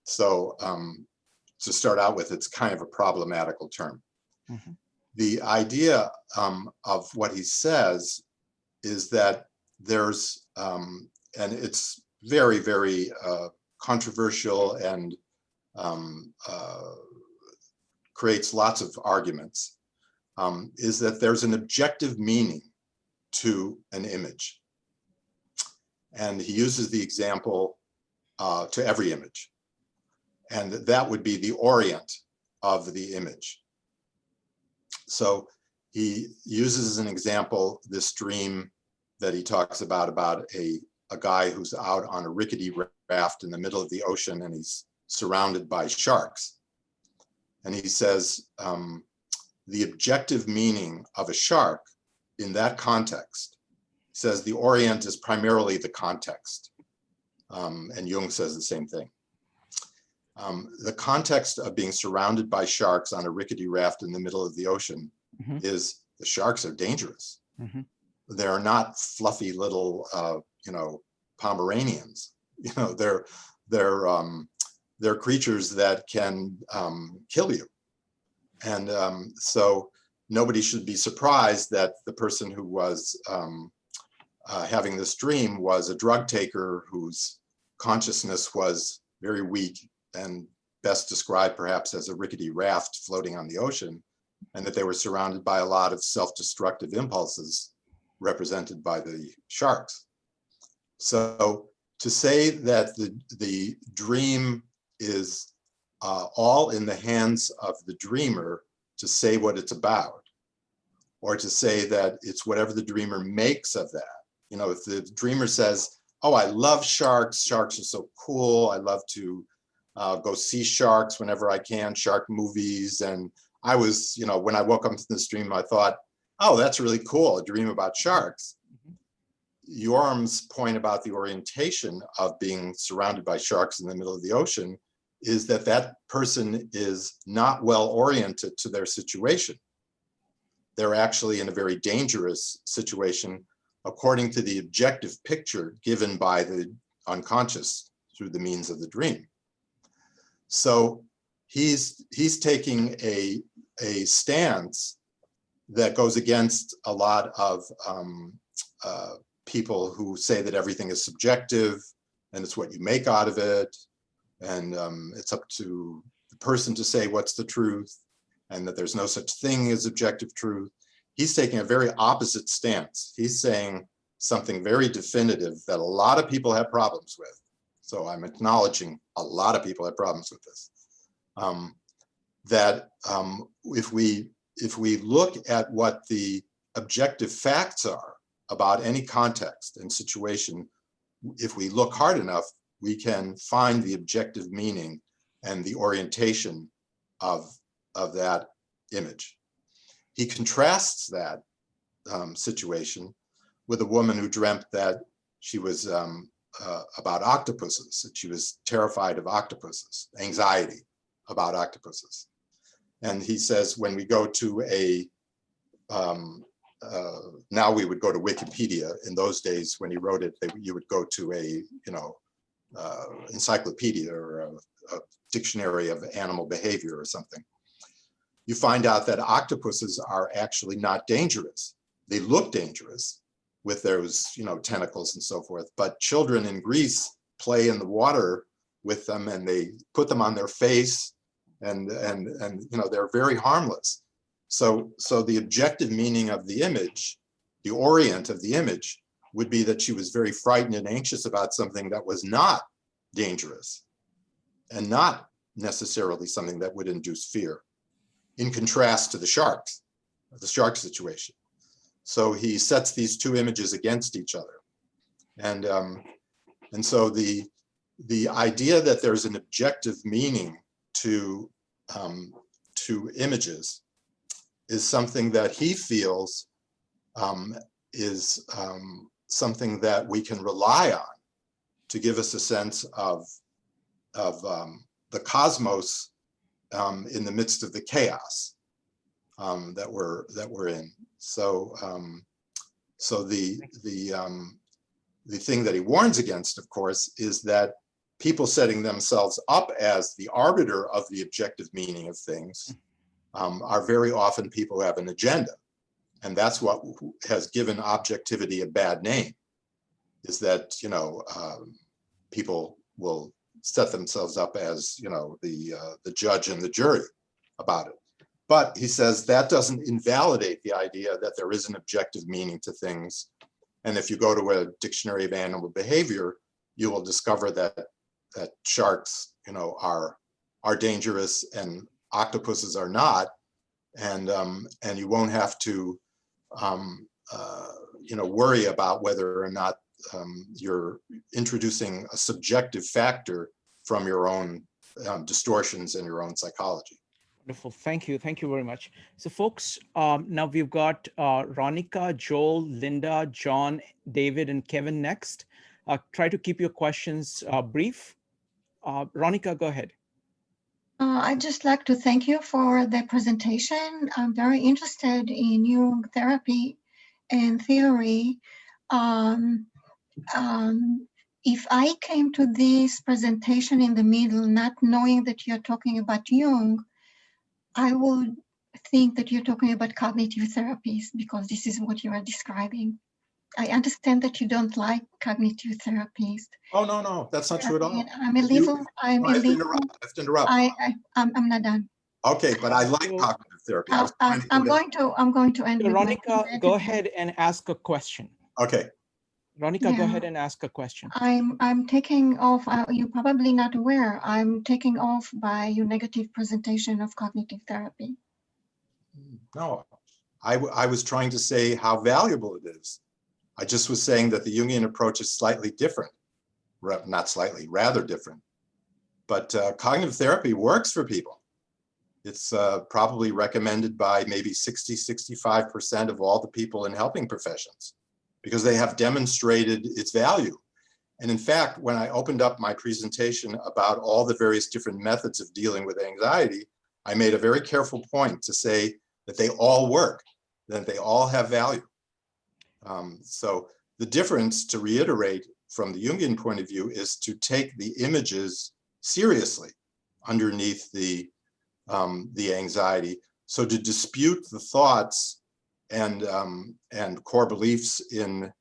So to start out with, it's kind of a problematical term. Mm-hmm. The idea of what he says is that there's, and it's very, very controversial and creates lots of arguments, is that there's an objective meaning to an image. And he uses the example to every image. And that would be the orient of the image. So he uses as an example this dream that he talks about a guy who's out on a rickety raft in the middle of the ocean and he's surrounded by sharks. And he says, the objective meaning of a shark in that context, he says the orient is primarily the context. And Jung says the same thing. The context of being surrounded by sharks on a rickety raft in the middle of the ocean mm-hmm. is the sharks are dangerous. Mm-hmm. They're not fluffy little, Pomeranians. They're creatures that can kill you. And so nobody should be surprised that the person who was having this dream was a drug taker who's consciousness was very weak and best described perhaps as a rickety raft floating on the ocean, and that they were surrounded by a lot of self-destructive impulses represented by the sharks. So to say that the dream is all in the hands of the dreamer to say what it's about, or to say that it's whatever the dreamer makes of that. You know, if the dreamer says, oh, I love sharks, sharks are so cool, I love to go see sharks whenever I can, shark movies, and I was, you know, when I woke up to this dream, I thought, oh, that's really cool, a dream about sharks. Yoram's point about the orientation of being surrounded by sharks in the middle of the ocean is that that person is not well oriented to their situation. They're actually in a very dangerous situation according to the objective picture given by the unconscious through the means of the dream. So he's taking a stance that goes against a lot of people who say that everything is subjective and it's what you make out of it, and it's up to the person to say what's the truth, and that there's no such thing as objective truth. He's taking a very opposite stance. He's saying something very definitive that a lot of people have problems with. So I'm acknowledging a lot of people have problems with this. If we look at what the objective facts are about any context and situation, if we look hard enough, we can find the objective meaning and the orientation of that image. He contrasts that situation with a woman who dreamt that she was about octopuses, that she was terrified of octopuses, anxiety about octopuses. And he says, when we go to now we would go to Wikipedia. In those days, when he wrote it, you would go to a, encyclopedia or a dictionary of animal behavior or something. You find out that octopuses are actually not dangerous. They look dangerous with those, tentacles and so forth, but children in Greece play in the water with them and they put them on their face and they're very harmless. So the objective meaning of the image, the orient of the image, would be that she was very frightened and anxious about something that was not dangerous and not necessarily something that would induce fear, in contrast to the shark situation. So he sets these two images against each other. And so the idea that there's an objective meaning to images is something that he feels is something that we can rely on to give us a sense of the cosmos in the midst of the chaos that we're in. So the thing that he warns against, of course, is that people setting themselves up as the arbiter of the objective meaning of things are very often people who have an agenda. And that's what has given objectivity a bad name, is that, people will set themselves up as, the judge and the jury about it. But he says that doesn't invalidate the idea that there is an objective meaning to things. And if you go to a dictionary of animal behavior, you will discover that sharks, are dangerous and octopuses are not. And you won't have to, worry about whether or not you're introducing a subjective factor from your own distortions in your own psychology. Wonderful. Thank you. Thank you very much. So folks, now we've got Ronica, Joel, Linda, John, David, and Kevin next. Try to keep your questions brief. Ronica, go ahead. I'd just like to thank you for the presentation. I'm very interested in Jung therapy and theory. If I came to this presentation in the middle, not knowing that you're talking about Jung, I would think that you're talking about cognitive therapies because this is what you are describing. I understand that you don't like cognitive therapies. Oh, no, that's not true at all. And I'm a little, I'm I a have to little, interrupt. I have to interrupt. I'm not done. Okay, but I like So, cognitive therapy. I was trying to I'm going to end with my Veronica, go ahead and ask a question. Okay. Veronica, go Yeah. ahead and ask a question. I'm taking off, you're probably not aware, I'm taking off by your negative presentation of cognitive therapy. No, I was trying to say how valuable it is. I just was saying that the Jungian approach is slightly different, not slightly, rather different. But cognitive therapy works for people. It's probably recommended by maybe 60–65% of all the people in helping professions because they have demonstrated its value. And in fact, when I opened up my presentation about all the various different methods of dealing with anxiety, I made a very careful point to say that they all work, that they all have value. So the difference, to reiterate from the Jungian point of view, is to take the images seriously underneath the anxiety. So to dispute the thoughts and core beliefs in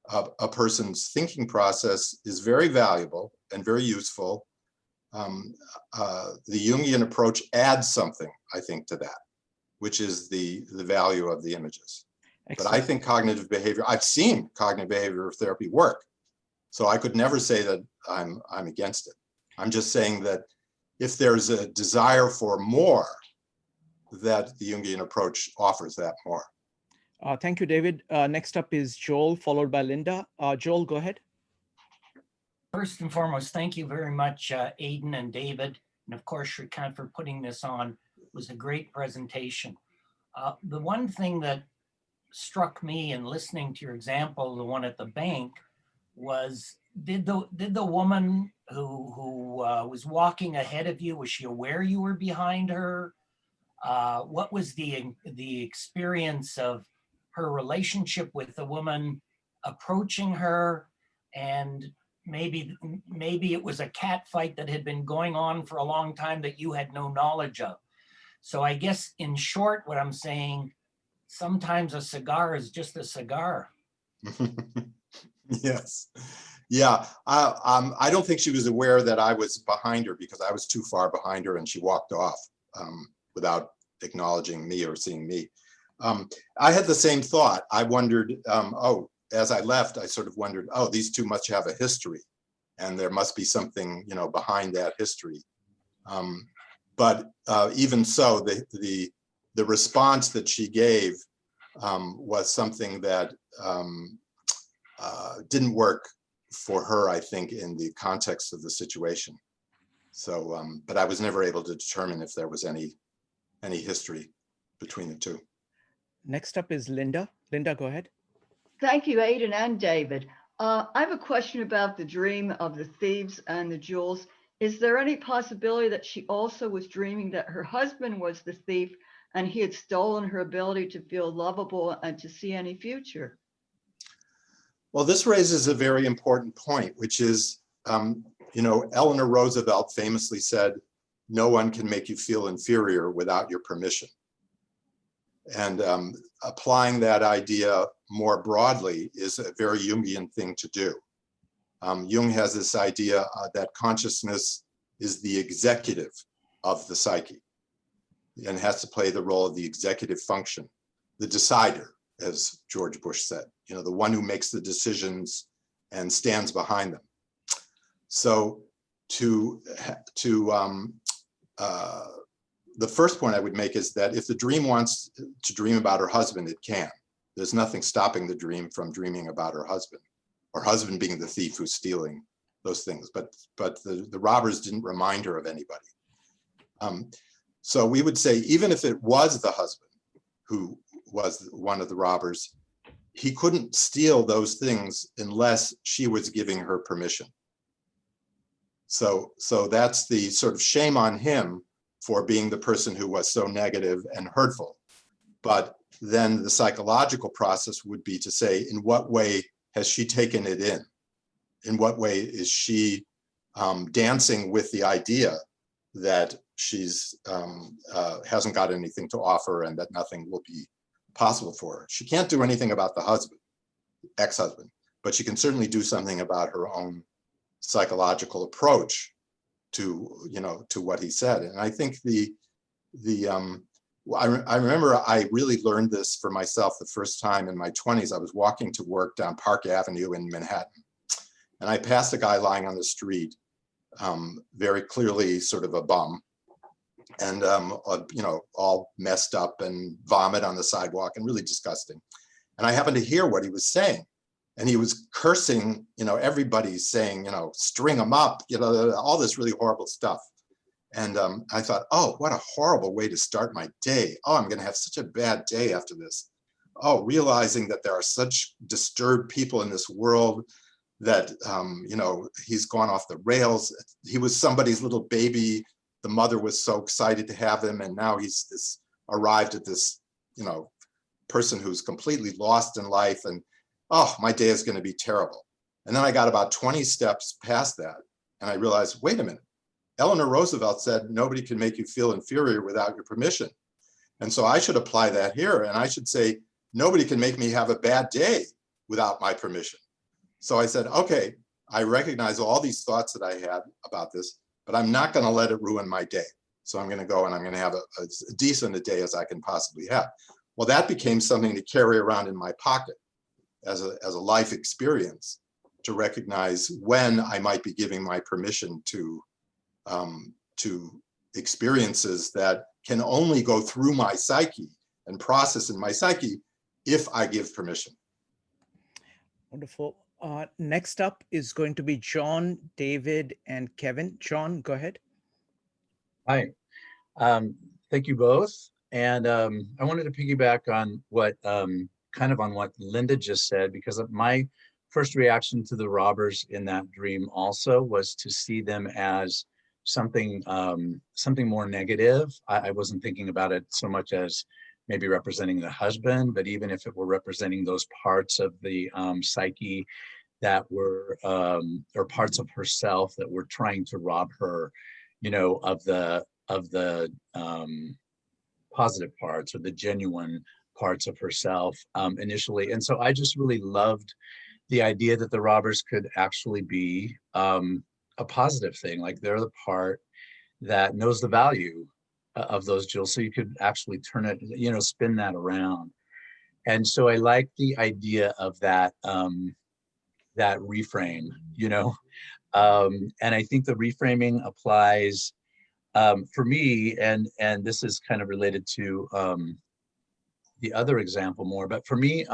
a person's thinking process is very valuable and very useful. The Jungian approach adds something, I think, to that, which is the value of the images. Excellent. But I think cognitive behavior, I've seen cognitive behavioral therapy work. So I could never say that I'm against it. I'm just saying that if there's a desire for more, that the Jungian approach offers that more. Thank you, David. Next up is Joel, followed by Linda. Joel, go ahead. First and foremost, thank you very much, Aiden and David, and of course, Shrikant, for putting this on. It was a great presentation. The one thing that struck me in listening to your example, the one at the bank, was did the woman who was walking ahead of you, was she aware you were behind her? What was the experience of her relationship with the woman approaching her? And maybe it was a cat fight that had been going on for a long time that you had no knowledge of. So I guess in short, what I'm saying, sometimes a cigar is just a cigar. Yes. Yeah. I don't think she was aware that I was behind her because I was too far behind her and she walked off without acknowledging me or seeing me. I had the same thought. I wondered, as I left, I sort of wondered, these two must have a history and there must be something, behind that history. But even so, the response that she gave was something that didn't work for her, I think, in the context of the situation. So, but I was never able to determine if there was any history between the two. Next up is Linda. Linda, go ahead. Thank you, Aiden and David. I have a question about the dream of the thieves and the jewels. Is there any possibility that she also was dreaming that her husband was the thief and he had stolen her ability to feel lovable and to see any future? Well, this raises a very important point, which is, Eleanor Roosevelt famously said, "No one can make you feel inferior without your permission." And applying that idea more broadly is a very Jungian thing to do. Jung has this idea that consciousness is the executive of the psyche and has to play the role of the executive function, the decider, as George Bush said, the one who makes the decisions and stands behind them. So the first point I would make is that if the dream wants to dream about her husband, it can. There's nothing stopping the dream from dreaming about her husband being the thief who's stealing those things. But the robbers didn't remind her of anybody. So we would say, even if it was the husband who was one of the robbers, he couldn't steal those things unless she was giving her permission. So that's the sort of shame on him for being the person who was so negative and hurtful. But then the psychological process would be to say, in what way has she taken it in? In what way is she dancing with the idea that she's hasn't got anything to offer and that nothing will be possible for her? She can't do anything about the husband. ex-husband, but she can certainly do something about her own psychological approach to, to what he said. And I think I remember I really learned this for myself the first time in my 20s. I was walking to work down Park Avenue in Manhattan, and I passed a guy lying on the street, very clearly sort of a bum, and all messed up and vomit on the sidewalk and really disgusting. And I happened to hear what he was saying, and he was cursing, everybody's saying, string them up, all this really horrible stuff. And I thought, oh, what a horrible way to start my day. Oh, I'm going to have such a bad day after this. Oh, realizing that there are such disturbed people in this world, that, he's gone off the rails. He was somebody's little baby. The mother was so excited to have him. And now he's arrived at this, person who's completely lost in life. And, oh, my day is going to be terrible. And then I got about 20 steps past that. And I realized, wait a minute. Eleanor Roosevelt said, nobody can make you feel inferior without your permission. And so I should apply that here. And I should say, nobody can make me have a bad day without my permission. So I said, okay, I recognize all these thoughts that I had about this, but I'm not going to let it ruin my day. So I'm going to go and I'm going to have as decent a day as I can possibly have. Well, that became something to carry around in my pocket as a life experience, to recognize when I might be giving my permission to experiences that can only go through my psyche and process in my psyche if I give permission. Wonderful. Next up is going to be John, David, and Kevin. John, go ahead. Hi. Thank you both. And I wanted to piggyback on what on what Linda just said, because my first reaction to the robbers in that dream also was to see them as something more negative. I wasn't thinking about it so much as maybe representing the husband, but even if it were representing those parts of the psyche that were, or parts of herself that were trying to rob her, of the positive parts or the genuine parts of herself initially. And so I just really loved the idea that the robbers could actually be a positive thing, like they're the part that knows the value of those jewels. So you could actually turn it, spin that around. And so I like the idea of that, that reframe, and I think the reframing applies for me, and this is kind of related to the other example more, but for me,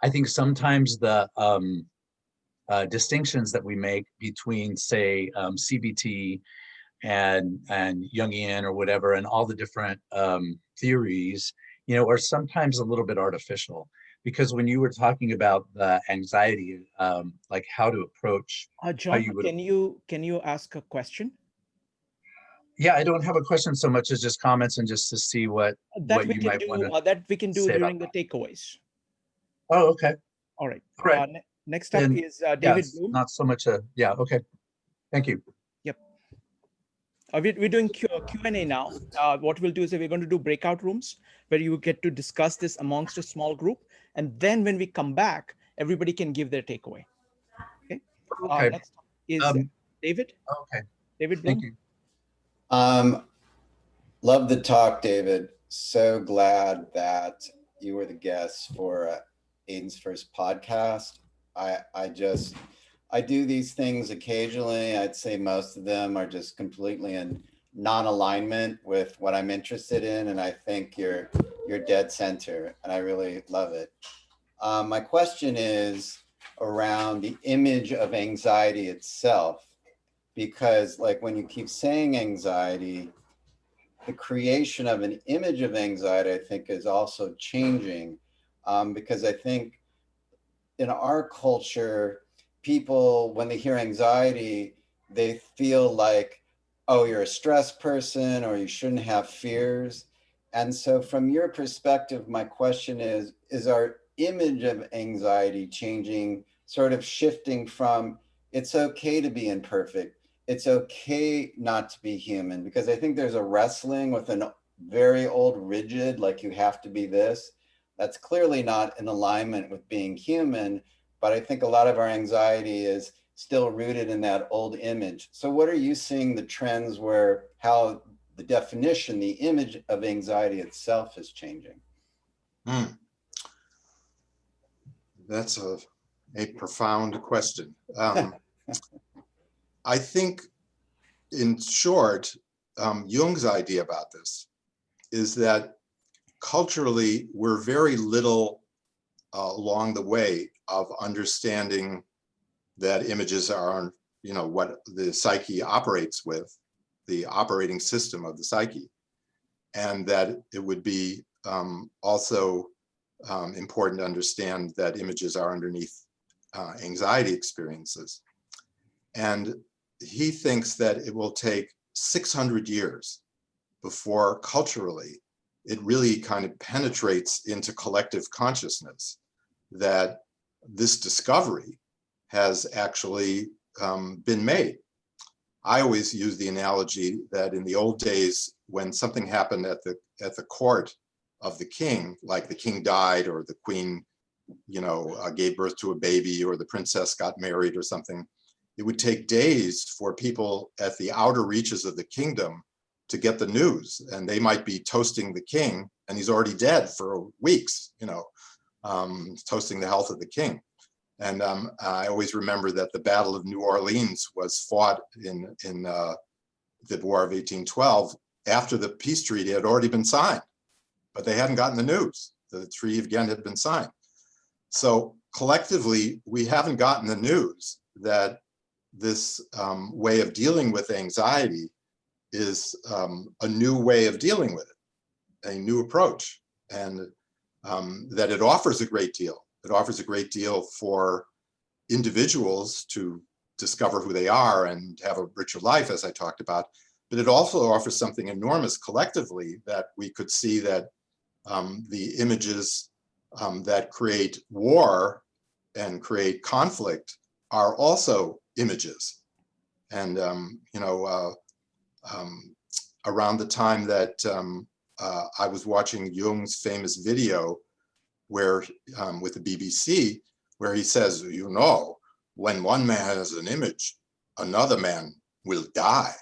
I think sometimes the distinctions that we make between, say, CBT and Jungian or whatever, and all the different theories, are sometimes a little bit artificial. Because when you were talking about the anxiety, like how to approach, John, can you ask a question? Yeah, I don't have a question so much as just comments, and just to see what you might want to that we can do during the takeaways. Oh, okay. All right. Right. Next up is David Bloom. Not so much yeah, okay. Thank you. Yep. We're doing Q&A now. What we'll do is we're going to do breakout rooms where you get to discuss this amongst a small group. And then when we come back, everybody can give their takeaway. Okay. Okay. Next up is David. Okay. David Bloom. Thank you. Love the talk, David. So glad that you were the guest for Aiden's first podcast. I do these things occasionally. I'd say most of them are just completely in non-alignment with what I'm interested in, and I think you're dead center, and I really love it. My question is around the image of anxiety itself, because like when you keep saying anxiety, the creation of an image of anxiety, I think, is also changing, because I think in our culture, people, when they hear anxiety, they feel like, oh, you're a stressed person, or you shouldn't have fears. And so from your perspective, my question is our image of anxiety changing, sort of shifting from it's okay to be imperfect, it's okay not to be human? Because I think there's a wrestling with a very old rigid, like you have to be this, That's clearly not in alignment with being human, but I think a lot of our anxiety is still rooted in that old image. So what are you seeing the trends where how the definition, the image of anxiety itself is changing? That's a profound question. I think, in short, Jung's idea about this is that culturally, we're very little along the way of understanding that images are, what the psyche operates with, the operating system of the psyche, and that it would be also important to understand that images are underneath anxiety experiences. And he thinks that it will take 600 years before culturally it really kind of penetrates into collective consciousness, that this discovery has actually been made. I always use the analogy that in the old days, when something happened at the court of the king, like the king died or the queen, gave birth to a baby or the princess got married or something, it would take days for people at the outer reaches of the kingdom to get the news, and they might be toasting the king, and he's already dead for weeks, toasting the health of the king. And I always remember that the Battle of New Orleans was fought in the War of 1812 after the peace treaty had already been signed, but they hadn't gotten the news. The Treaty of Ghent had been signed. So collectively, we haven't gotten the news that this way of dealing with anxiety is a new way of dealing with it, a new approach, and that it offers a great deal. It offers a great deal for individuals to discover who they are and have a richer life, as I talked about, but it also offers something enormous collectively, that we could see that the images that create war and create conflict are also images. And, around the time that I was watching Jung's famous video where with the BBC, where he says, when one man has an image, another man will die.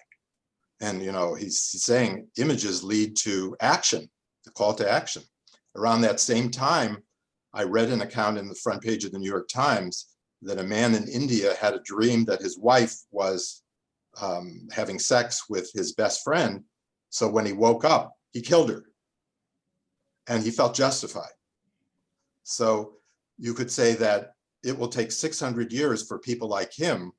And, he's saying images lead to action, the call to action. Around that same time, I read an account in the front page of the New York Times that a man in India had a dream that his wife was having sex with his best friend. So when he woke up, he killed her. And he felt justified. So you could say that it will take 600 years for people like him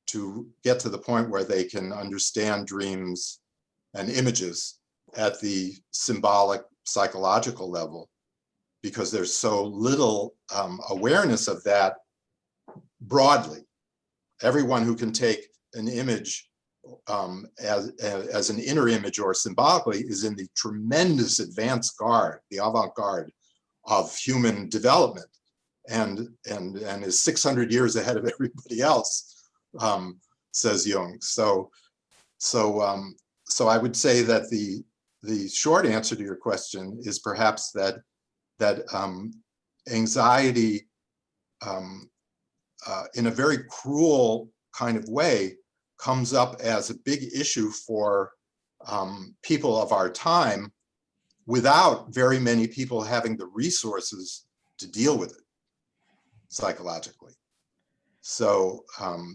to get to the point where they can understand dreams and images at the symbolic psychological level, because there's so little awareness of that broadly. Everyone who can take an image as an inner image or symbolically is in the tremendous advance guard, the avant-garde of human development, and is 600 years ahead of everybody else, says Jung. So I would say that the short answer to your question is perhaps that anxiety, in a very cruel kind of way, comes up as a big issue for people of our time, without very many people having the resources to deal with it psychologically. So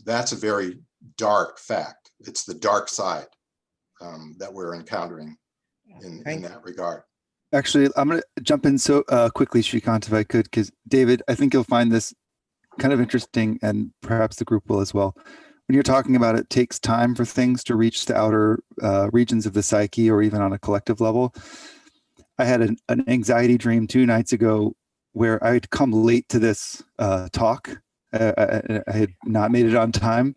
that's a very dark fact. It's the dark side that we're encountering in that regard. Actually, I'm going to jump in so quickly, Shrikant, if I could, because David, I think you'll find this kind of interesting, and perhaps the group will as well. When you're talking about it takes time for things to reach the outer regions of the psyche, or even on a collective level. I had an anxiety dream 2 nights ago where I had come late to this talk. I had not made it on time.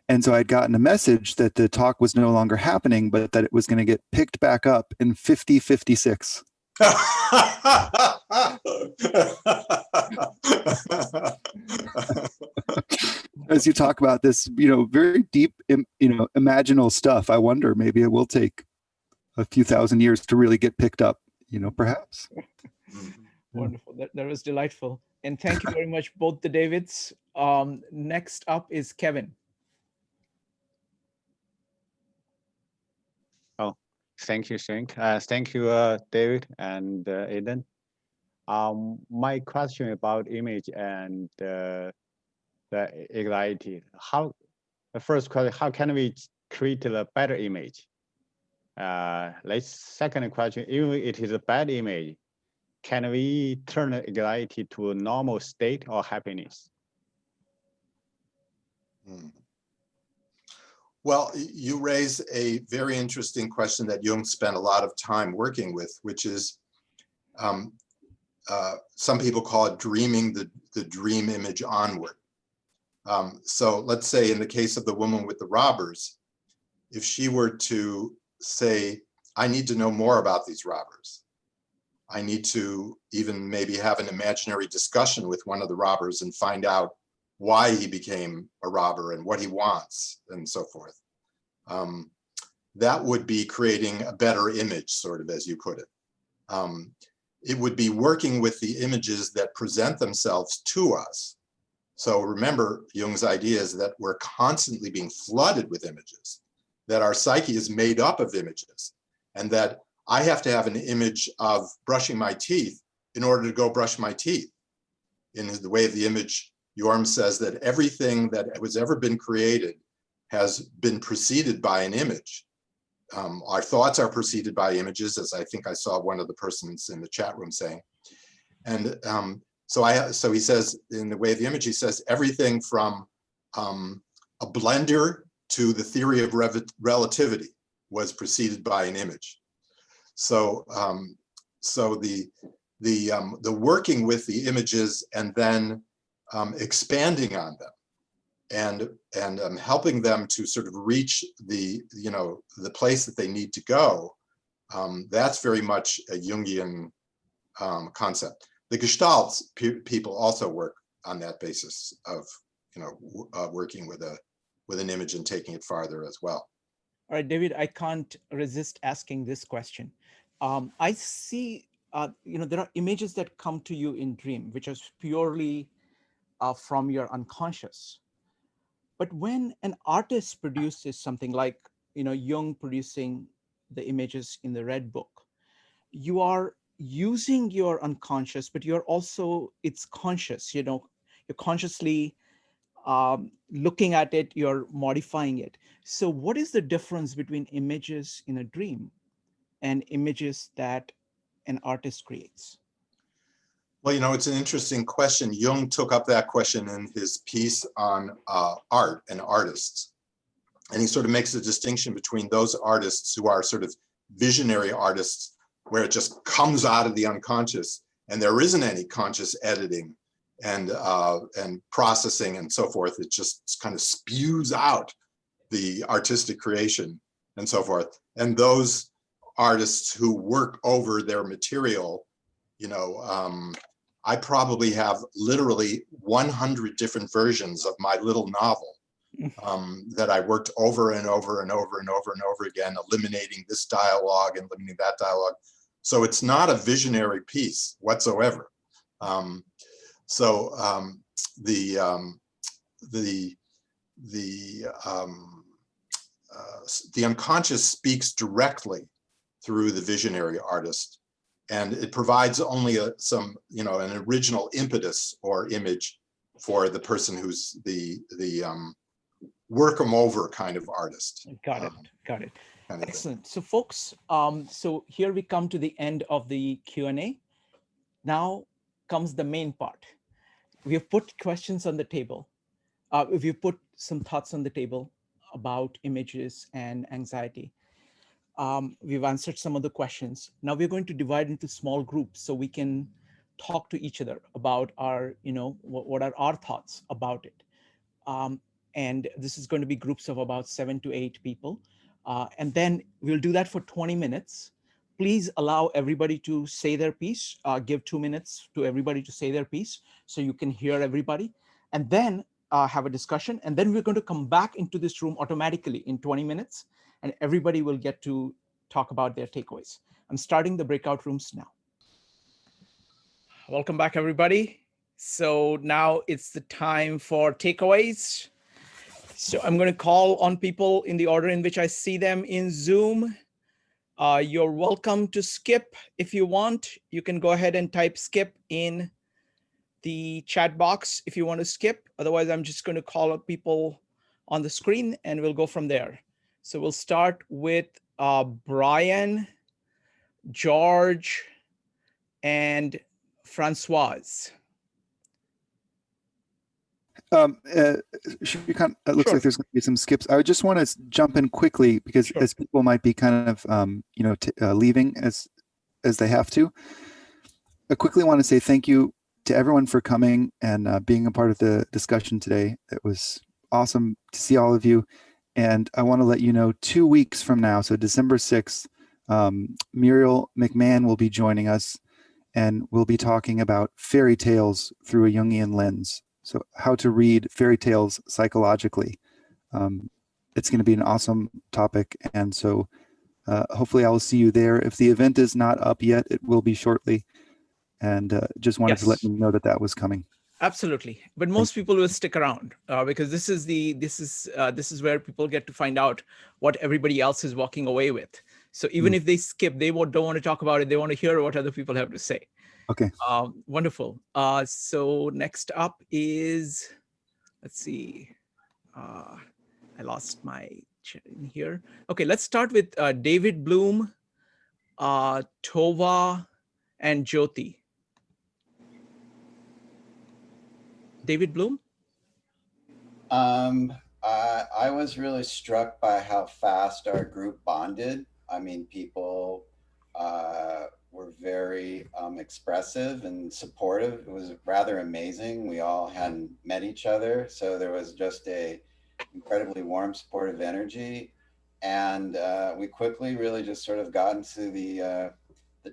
And so I'd gotten a message that the talk was no longer happening, but that it was going to get picked back up in 5056. As you talk about this, very deep, imaginal stuff, I wonder maybe it will take a few thousand years to really get picked up, perhaps. Wonderful. That was delightful. And thank you very much, both the Davids. Next up is Kevin. Oh, thank you, Shrink. Thank you, David and Aiden. My question about image and the anxiety. The first question, how can we create a better image? Second question, even if it is a bad image, can we turn the anxiety to a normal state or happiness? Well, you raise a very interesting question that Jung spent a lot of time working with, which is some people call it dreaming the dream image onward. So let's say in the case of the woman with the robbers, if she were to say, I need to know more about these robbers. I need to even maybe have an imaginary discussion with one of the robbers and find out why he became a robber and what he wants and so forth. That would be creating a better image, sort of, as you put it. It would be working with the images that present themselves to us. So remember, Jung's idea is that we're constantly being flooded with images, that our psyche is made up of images, and that I have to have an image of brushing my teeth in order to go brush my teeth. In the way of the image, Yoram says that everything that has ever been created has been preceded by an image. Our thoughts are preceded by images, as I think I saw one of the persons in the chat room saying. And so he says, in the way of the image, he says everything from a blender to the theory of relativity was preceded by an image. So the working with the images and then expanding on them and helping them to sort of reach the place that they need to go, that's very much a Jungian concept. The Gestalt people also work on that basis of working with an image and taking it farther as well. All right, David, I can't resist asking this question. I see, there are images that come to you in dream, which is purely from your unconscious. But when an artist produces something like, Jung producing the images in the Red Book, you are using your unconscious, but it's conscious, you're consciously looking at it, you're modifying it. So what is the difference between images in a dream and images that an artist creates? Well, it's an interesting question. Jung took up that question in his piece on art and artists. And he sort of makes a distinction between those artists who are sort of visionary artists, where it just comes out of the unconscious and there isn't any conscious editing and processing and so forth. It just kind of spews out the artistic creation and so forth. And those artists who work over their material, I probably have literally 100 different versions of my little novel that I worked over and over and over and over and over again, eliminating this dialogue and eliminating that dialogue. So it's not a visionary piece whatsoever. The unconscious speaks directly through the visionary artist, and it provides only an original impetus or image for the person who's the work 'em over kind of artist. Got it. Kind of Excellent. So folks, so here we come to the end of the Q&A. Now comes the main part. We have put questions on the table. We've put some thoughts on the table about images and anxiety. We've answered some of the questions. Now we're going to divide into small groups so we can talk to each other about our, what are our thoughts about it. And this is going to be groups of about 7 to 8 people. And then we'll do that for 20 minutes. Please allow everybody to say their piece. Give 2 minutes to everybody to say their piece so you can hear everybody. And then have a discussion. And then we're going to come back into this room automatically in 20 minutes. And everybody will get to talk about their takeaways. I'm starting the breakout rooms now. Welcome back, everybody. So now it's the time for takeaways. So I'm going to call on people in the order in which I see them in Zoom. You're welcome to skip if you want. You can go ahead and type skip in the chat box if you want to skip. Otherwise, I'm just going to call up people on the screen and we'll go from there. So we'll start with Brian, George, and Francoise. Shrikant, it looks Sure. like there's going to be some skips. I would just want to jump in quickly because Sure. as people might be kind of, leaving as they have to. I quickly want to say thank you to everyone for coming and being a part of the discussion today. It was awesome to see all of you. And I want to let you know 2 weeks from now, so December 6th, Muriel McMahon will be joining us and we'll be talking about fairy tales through a Jungian lens. So how to read fairy tales psychologically. It's going to be an awesome topic. And so hopefully I will see you there. If the event is not up yet, it will be shortly. And just wanted to let you know that that was coming. Absolutely, but most people will stick around because this is where people get to find out what everybody else is walking away with. So even if they skip, they don't want to talk about it. They want to hear what other people have to say. Okay. Wonderful. So next up is, let's see. I lost my chat in here. Okay, let's start with David Bloom, Tova, and Jyoti. David Bloom? I was really struck by how fast our group bonded. I mean, people were very expressive and supportive. It was rather amazing. We all hadn't met each other, so there was just a incredibly warm, supportive energy. And we quickly really just sort of got into the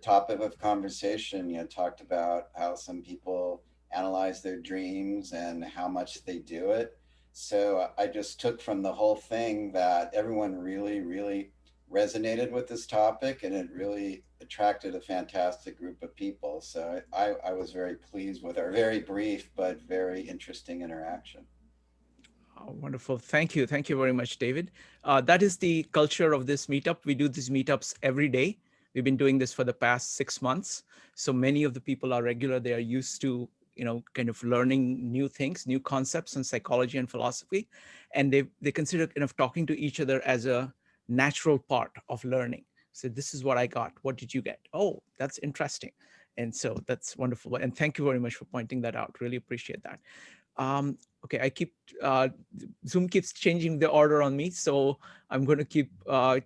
topic of conversation. Talked about how some people analyze their dreams and how much they do it. So I just took from the whole thing that everyone really, really resonated with this topic, and it really attracted a fantastic group of people. So I was very pleased with our very brief but very interesting interaction. Oh, wonderful. Thank you. Thank you very much, David. That is the culture of this meetup. We do these meetups every day. We've been doing this for the past 6 months. So many of the people are regular. They are used to, kind of learning new things, new concepts in psychology and philosophy. And they consider kind of talking to each other as a natural part of learning. So this is what I got. What did you get? Oh, that's interesting. And so that's wonderful. And thank you very much for pointing that out. Really appreciate that. Okay, Zoom keeps changing the order on me, so I'm going to keep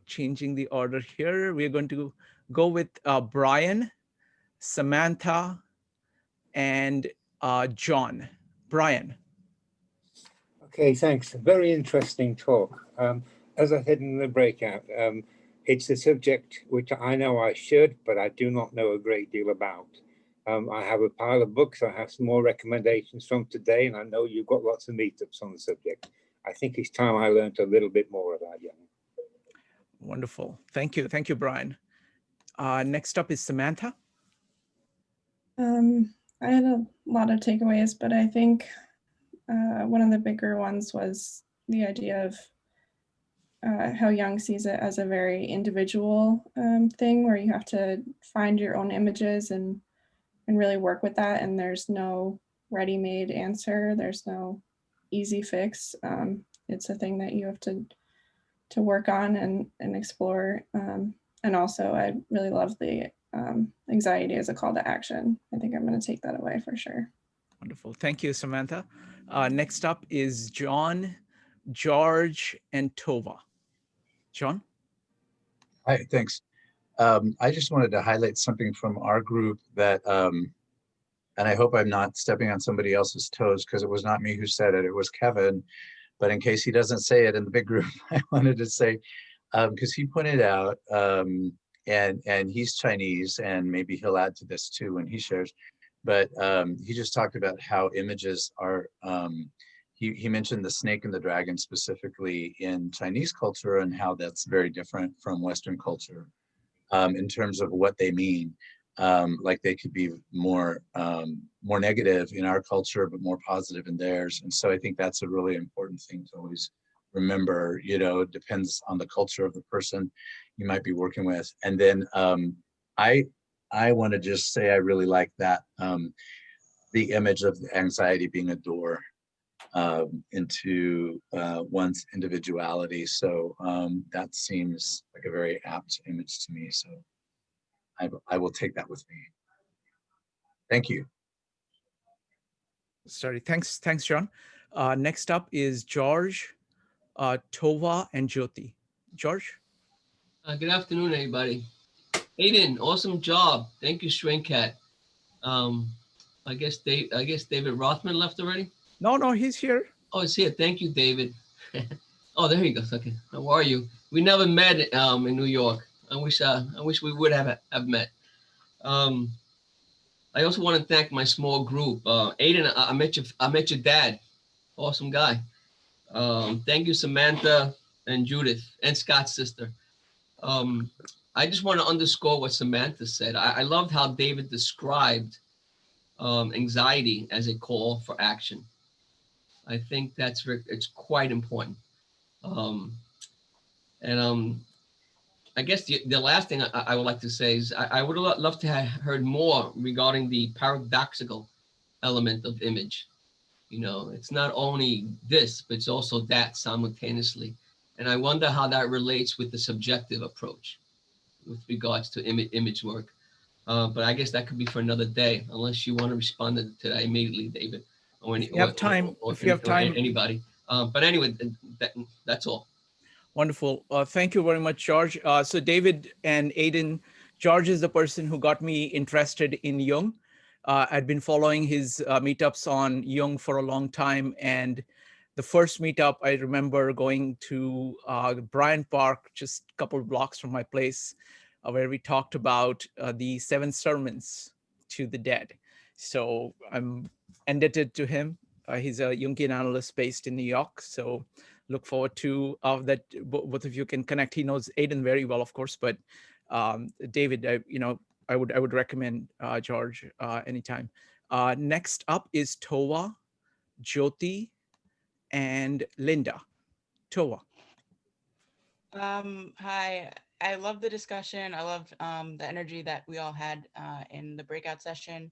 changing the order here. We're going to go with Brian, Samantha, and John. Brian. Okay, thanks. A very interesting talk. As I said in the breakout, it's a subject which I know I should, but I do not know a great deal about. I have a pile of books. I have some more recommendations from today, and I know you've got lots of meetups on the subject. I think it's time I learned a little bit more about Jung. Wonderful. Thank you. Thank you, Brian. Next up is Samantha. I had a lot of takeaways, but I think one of the bigger ones was the idea of how Jung sees it as a very individual thing where you have to find your own images and really work with that. And there's no ready-made answer. There's no easy fix. It's a thing that you have to work on and explore. And also I really love the anxiety as a call to action. I think I'm going to take that away for sure. Wonderful. Thank you, Samantha. Next up is John, George, and Tova. John? Hi, thanks. I just wanted to highlight something from our group that, and I hope I'm not stepping on somebody else's toes because it was not me who said it, it was Kevin. But in case he doesn't say it in the big group, I wanted to say, because he pointed out, and he's Chinese, and maybe he'll add to this too when he shares, but he just talked about how images are, he mentioned the snake and the dragon specifically in Chinese culture and how that's very different from Western culture in terms of what they mean. like they could be more negative in our culture, but more positive in theirs. And so I think that's a really important thing to always remember. You know, it depends on the culture of the person you might be working with. And then I want to just say I really like that the image of anxiety being a door into one's individuality. So that seems like a very apt image to me. So I will take that with me. Thank you. Sorry, thanks, John. Next up is George, Tova, and Jyoti. George? Good afternoon, everybody. Aiden, awesome job. Thank you, Shrinkat. I guess David Rottman left already? No, he's here. Oh, he's here. Thank you, David. Oh, there he goes. Okay. How are you? We never met in New York. I wish we would have met. I also want to thank my small group. Aiden, I met your dad. Awesome guy. Thank you, Samantha and Judith and Scott's sister. I just want to underscore what Samantha said. I loved how David described anxiety as a call for action. I think it's quite important. I guess the last thing I would like to say is I would love to have heard more regarding the paradoxical element of image. You know, it's not only this, but it's also that simultaneously. And I wonder how that relates with the subjective approach with regards to image work. But I guess that could be for another day, unless you want to respond to that immediately, David. If you have time, anybody. But anyway, that's all. Wonderful. Thank you very much, George. So David and Aiden, George is the person who got me interested in Jung. I'd been following his meetups on Jung for a long time. And the first meetup, I remember going to Bryant Park, just a couple of blocks from my place, where we talked about the 7 sermons to the dead. So I'm indebted to him. He's a Jungian analyst based in New York. So look forward to that both of you can connect. He knows Aiden very well, of course, but David, I would recommend George anytime. Next up is Tova, Jyoti, and Linda. Tova. Hi, I love the discussion. I love the energy that we all had in the breakout session.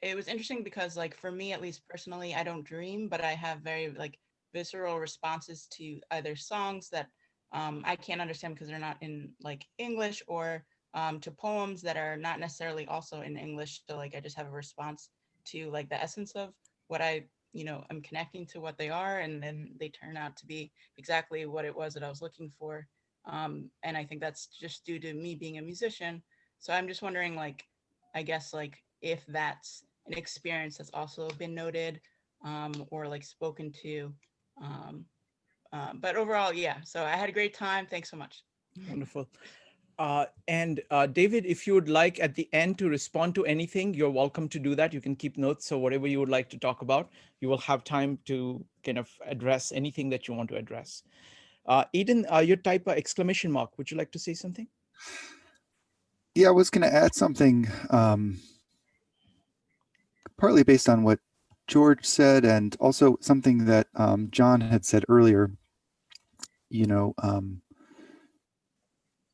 It was interesting because for me, at least personally, I don't dream, but I have very visceral responses to either songs that I can't understand because they're not in English, or to poems that are not necessarily also in English. So I just have a response to the essence of what I'm connecting to what they are, and then they turn out to be exactly what it was that I was looking for. And I think that's just due to me being a musician. So I'm just wondering, I guess, if that's an experience that's also been noted or spoken to. But overall, yeah. So I had a great time. Thanks so much. Wonderful. And David, if you would like at the end to respond to anything, you're welcome to do that. You can keep notes. So whatever you would like to talk about, you will have time to kind of address anything that you want to address. Aiden, your type exclamation mark. Would you like to say something? Yeah, I was going to add something partly based on what George said, and also something that John had said earlier.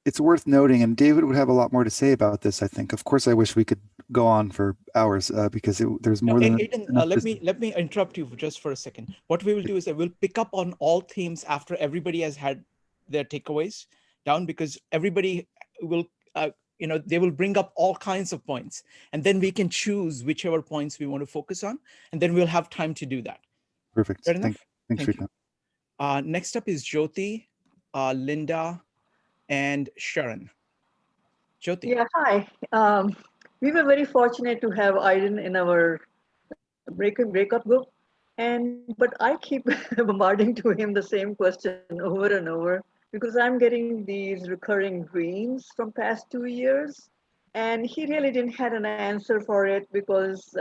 It's worth noting, and David would have a lot more to say about this, I think. Of course, I wish we could go on for hours because there's more than Aiden, let me interrupt you just for a second. What we will do is that we'll pick up on all themes after everybody has had their takeaways down, because everybody will, they will bring up all kinds of points, and then we can choose whichever points we want to focus on, and then we'll have time to do that. Perfect. Fair enough? Thanks, Thank you. Next up is Jyoti, Linda, and Sharon. Jyoti. Yeah, hi. We were very fortunate to have Aiden in our breakup group, but I keep bombarding to him the same question over and over, because I'm getting these recurring dreams from past 2 years, and he really didn't have an answer for it, because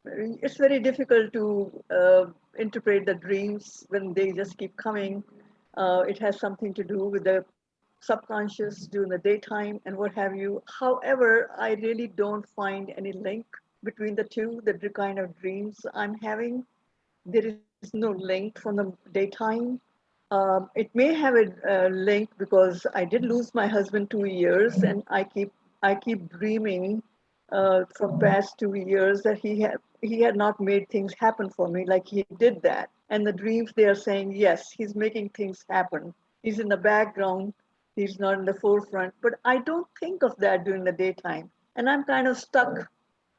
it's very difficult to interpret the dreams when they just keep coming. It has something to do with the subconscious during the daytime and what have you. However, I really don't find any link between the two, the kind of dreams I'm having. There is no link from the daytime. It may have a link because I did lose my husband 2 years, and I keep dreaming from past 2 years that he had not made things happen for me like he did that. And the dreams, they are saying yes, he's making things happen. He's in the background. He's not in the forefront. But I don't think of that during the daytime, and I'm kind of stuck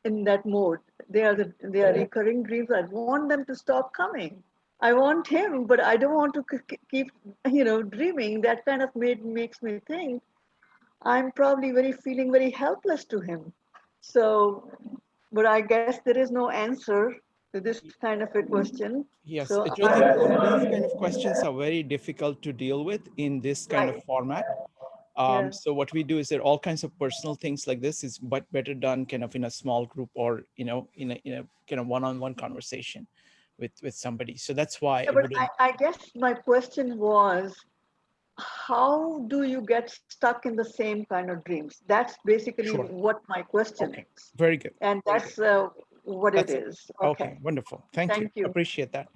in that mode. They are recurring dreams. I want them to stop coming. I want him, but I don't want to keep, dreaming. That kind of makes me think I'm probably feeling very helpless to him. So, but I guess there is no answer to this kind of a question. Yes, So Jyoti, these kind of questions are very difficult to deal with in this kind of format. Yeah. So what we do is that all kinds of personal things like this is but better done kind of in a small group or, in a kind of one-on-one conversation with somebody. So that's why. Yeah, but I guess my question was, how do you get stuck in the same kind of dreams? That's basically Sure. what my question Okay. is. Very good. And that's what it is. Okay, wonderful. Thank you. You. Appreciate that.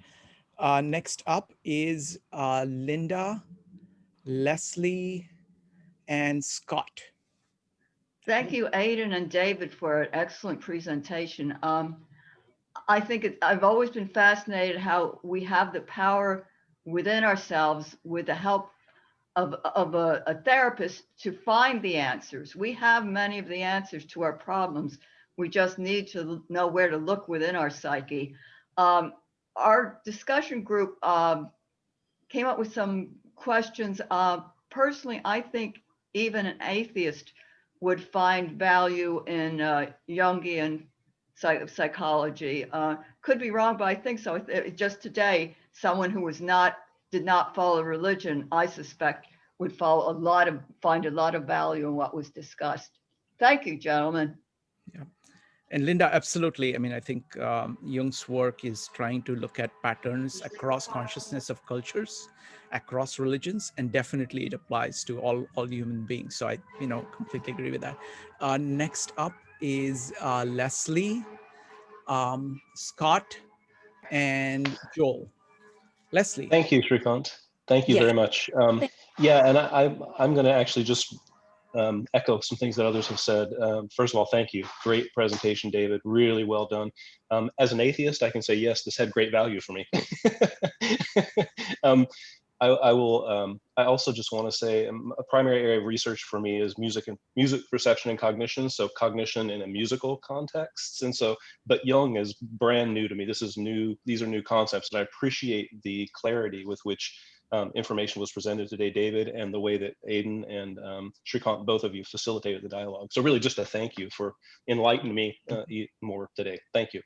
Next up is Linda, Leslie, and Scott. Thank you, Aiden and David, for an excellent presentation. I think I've always been fascinated how we have the power within ourselves with the help of a therapist to find the answers. We have many of the answers to our problems. We just need to know where to look within our psyche. Our discussion group came up with some questions. Personally, I think even an atheist would find value in Jungian psychology. Could be wrong, but I think so. Just today, someone who did not follow religion, I suspect, would find a lot of value in what was discussed. Thank you, gentlemen. Yeah. And Linda, absolutely. I mean, I think Jung's work is trying to look at patterns across consciousness of cultures, across religions, and definitely it applies to all human beings. So I, completely agree with that. Next up is Leslie, Scott, and Joel. Leslie. Thank you, Shrikant. Thank you Yeah. very much. Yeah, and I'm going to actually just echo some things that others have said. First of all, thank you. Great presentation, David. Really well done. As an atheist, I can say, yes, this had great value for me. I also just want to say a primary area of research for me is music perception and cognition. So cognition in a musical context. And so, but Jung is brand new to me. This is new. These are new concepts, and I appreciate the clarity with which information was presented today, David, and the way that Aiden and Shrikant, both of you, facilitated the dialogue. So really just a thank you for enlightening me more today. Thank you.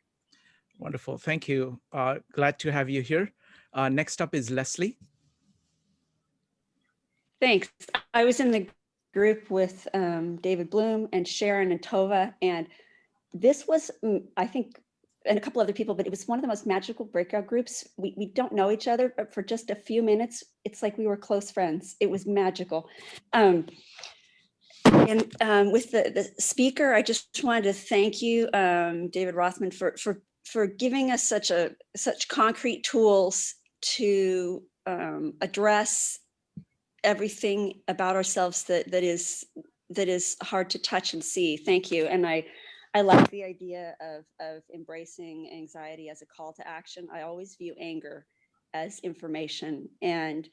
Wonderful. Thank you. Glad to have you here. Next up is Leslie. Thanks. I was in the group with David Bloom and Sharon and Tova, and this was, I think, and a couple other people, but it was one of the most magical breakout groups. We don't know each other, but for just a few minutes, it's like we were close friends. It was magical. And with the speaker, I just wanted to thank you, David Rottman, for giving us such concrete tools to address everything about ourselves that is hard to touch and see. Thank you. And I like the idea of embracing anxiety as a call to action. I always view anger as information. And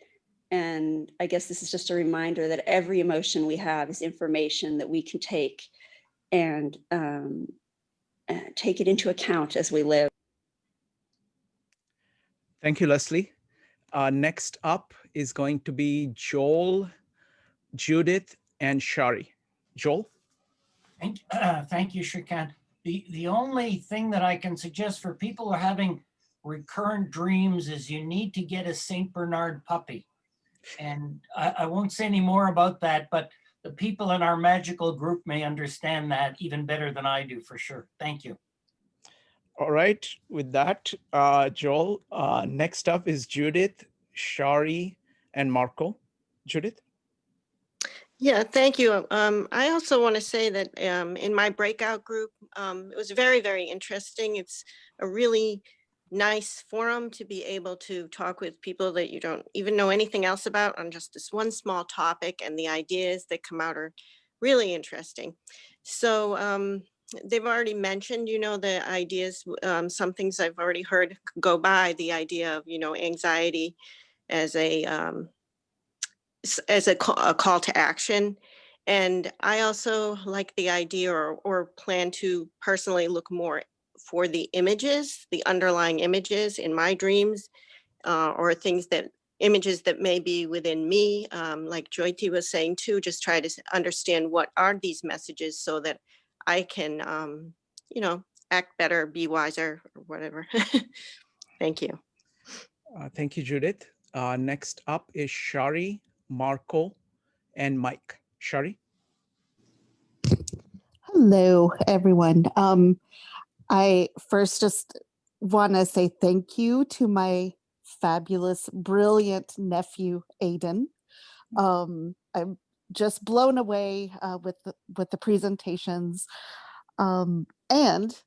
I guess this is just a reminder that every emotion we have is information that we can take and take it into account as we live. Thank you, Leslie. Next up is going to be Joel, Judith, and Shari. Joel? Thank you, Shrikant. The only thing that I can suggest for people who are having recurrent dreams is you need to get a St. Bernard puppy. And I won't say any more about that, but the people in our magical group may understand that even better than I do, for sure. Thank you. All right, with that, Joel, next up is Judith, Shari, and Marco. Judith? Yeah, thank you. I also want to say that in my breakout group, it was very, very interesting. It's a really nice forum to be able to talk with people that you don't even know anything else about on just this one small topic, and the ideas that come out are really interesting. So they've already mentioned, the ideas, some things I've already heard go by, the idea of, anxiety as a call to action. And I also like the idea or plan to personally look more for the images, the underlying images in my dreams, or images that may be within me. Like Jyoti was saying too, just try to understand what are these messages so that I can, act better, be wiser, or whatever. Thank you. Thank you, Judith. Next up is Shari, Marco, and Mike. Shari? Hello, everyone. I first just want to say thank you to my fabulous, brilliant nephew, Aiden. I'm just blown away with the presentations. And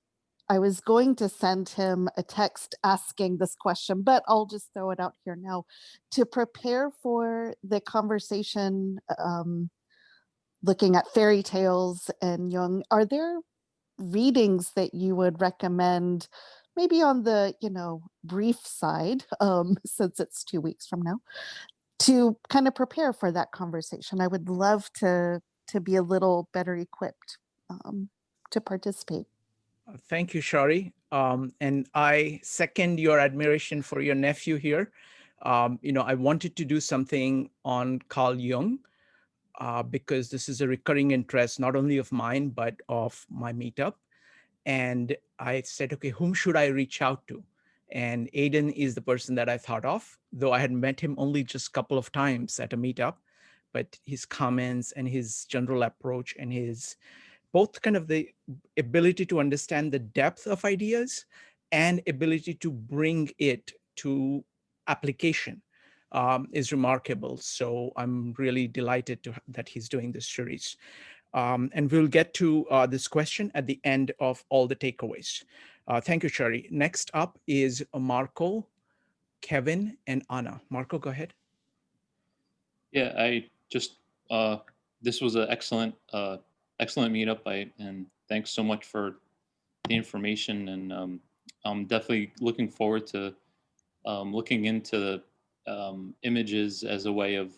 I was going to send him a text asking this question, but I'll just throw it out here now. To prepare for the conversation, looking at fairy tales and Jung, are there readings that you would recommend, maybe on the brief side, since it's 2 weeks from now, to kind of prepare for that conversation? I would love to be a little better equipped to participate. Thank you, Shari. And I second your admiration for your nephew here. I wanted to do something on Carl Jung because this is a recurring interest, not only of mine, but of my Meetup. And I said, okay, whom should I reach out to? And Aiden is the person that I thought of, though I had met him only just a couple of times at a Meetup, but his comments and his general approach and his both kind of the ability to understand the depth of ideas and ability to bring it to application is remarkable. So I'm really delighted that he's doing this series. And we'll get to this question at the end of all the takeaways. Thank you, Shari. Next up is Marco, Kevin, and Anna. Marco, go ahead. Yeah, I just, this was an excellent meetup. And thanks so much for the information. And I'm definitely looking forward to looking into images as a way of,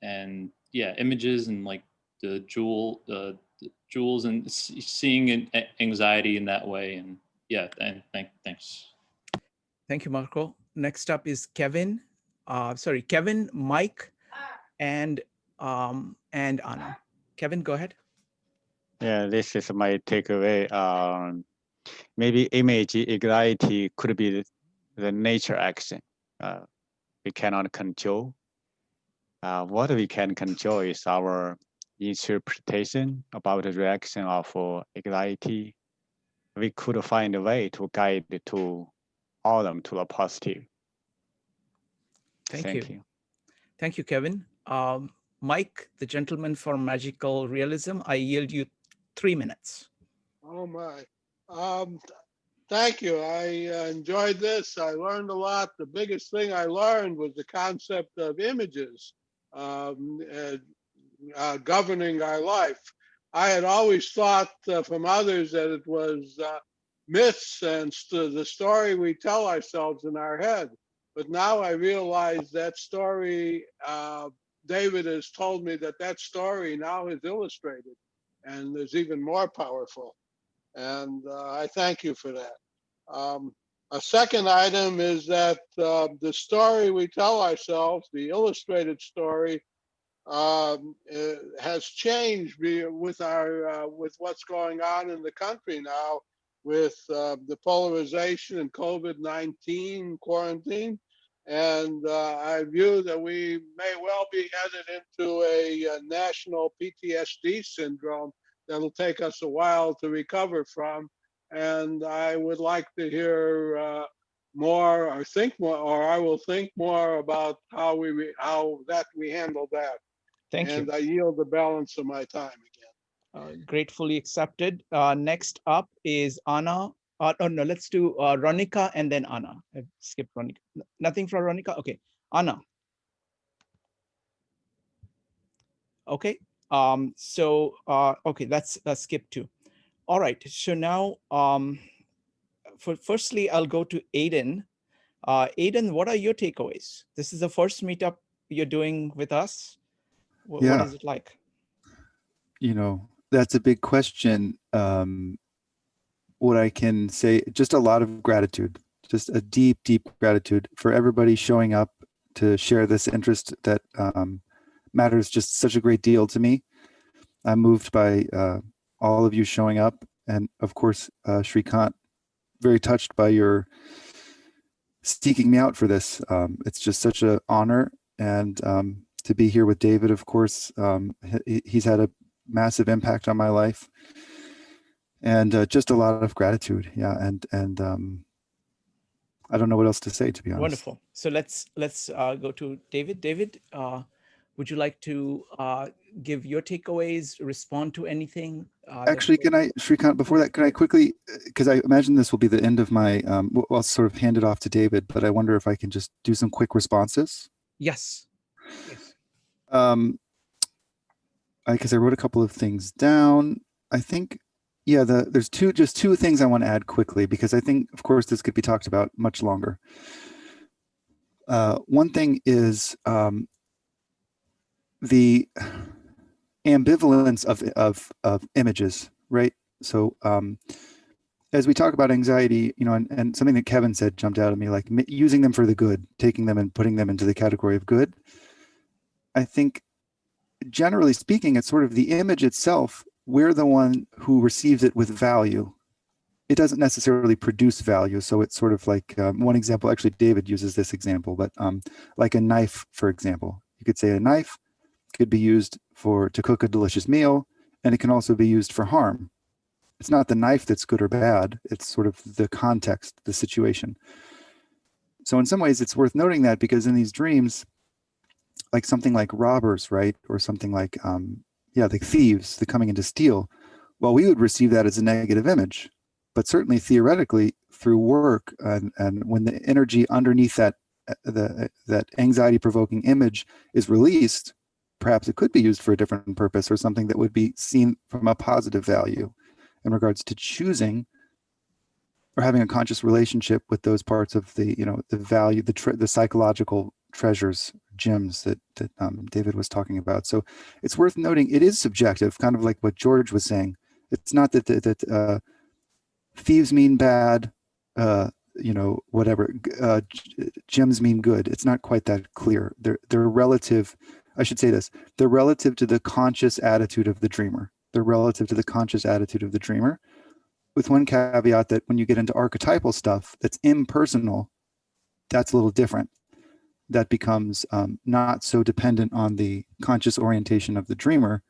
and yeah, images and like the jewels and seeing anxiety in that way. And yeah, and thanks. Thank you, Marco. Next up is Kevin. Kevin, Mike, and Anna. Kevin, go ahead. Yeah, this is my takeaway. Maybe image anxiety could be the nature action we cannot control. What we can control is our interpretation about the reaction of anxiety. We could find a way to guide to all them to the positive. Thank you. Thank you, Kevin. Mike, the gentleman for magical realism, I yield you 3 minutes. Oh my. Thank you. I enjoyed this. I learned a lot. The biggest thing I learned was the concept of images governing our life. I had always thought from others that it was myths and the story we tell ourselves in our head. But now I realize that story, David has told me that story now is illustrated and is even more powerful. And I thank you for that. A second item is that the story we tell ourselves, the illustrated story, has changed with what's going on in the country now, with the polarization and COVID-19 quarantine. And I view that we may well be headed into a national PTSD syndrome that'll take us a while to recover from. And I would like to hear more or think more, or I will think more about how we handle that. Thank And you. I yield the balance of my time again. Gratefully accepted. Next up is Anna. Oh no, let's do Ronika and then Anna. I skipped Ronika. Nothing for Ronika? Okay, Anna. Okay, okay, that's skip too. All right, so now firstly, I'll go to Aiden. Aiden, what are your takeaways? This is the first meetup you're doing with us. What is it like? You know, that's a big question. What I can say, just a lot of gratitude, just a deep, deep gratitude for everybody showing up to share this interest that matters just such a great deal to me. I'm moved by all of you showing up. And of course, Shrikant, very touched by your seeking me out for this. It's just such an honor. And to be here with David, of course, he's had a massive impact on my life. And just a lot of gratitude. Yeah. And I don't know what else to say, to be honest. Wonderful. So let's go to David. David, would you like to give your takeaways, respond to anything? Actually, can I, Shrikant, before that, can I quickly, because I imagine this will be the end of my, I'll sort of hand it off to David, but I wonder if I can just do some quick responses. Yes. Because I wrote a couple of things down. I think, yeah, there's just two things I want to add quickly, because I think, of course, this could be talked about much longer. One thing is the ambivalence of images, right? So as we talk about anxiety, you know, and something that Kevin said jumped out at me, like using them for the good, taking them and putting them into the category of good. I think, generally speaking, it's sort of the image itself. We're the one who receives it with value. It doesn't necessarily produce value. So it's sort of like one example, actually, David uses this example, but like a knife, for example. You could say a knife could be used to cook a delicious meal, and it can also be used for harm. It's not the knife that's good or bad. It's sort of the context, the situation. So in some ways, it's worth noting that, because in these dreams, like something like robbers, right? Or something like, like thieves, the coming in to steal. Well, we would receive that as a negative image, but certainly theoretically through work and when the energy underneath that anxiety-provoking image is released, perhaps it could be used for a different purpose, or something that would be seen from a positive value in regards to choosing or having a conscious relationship with those parts of the, you know, the value, the psychological treasures, gems that David was talking about. So it's worth noting it is subjective, kind of like what George was saying. It's not that thieves mean bad, you know, whatever, gems mean good. It's not quite that clear. They're relative. I should say this. They're relative to the conscious attitude of the dreamer. They're relative to the conscious attitude of the dreamer, with one caveat that when you get into archetypal stuff that's impersonal, that's a little different. That becomes not so dependent on the conscious orientation of the dreamer.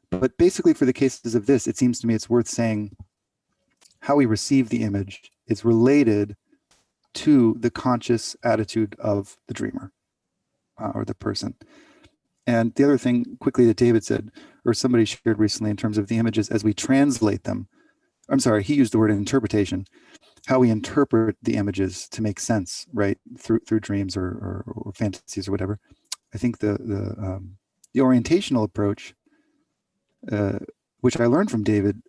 But basically, for the cases of this, it seems to me it's worth saying how we receive the image is related to the conscious attitude of the dreamer or the person. And the other thing quickly that David said, or somebody shared recently, in terms of the images as we translate them, I'm sorry, he used the word interpretation, how we interpret the images to make sense, right, through dreams or fantasies or whatever. I think the orientational approach, which I learned from David,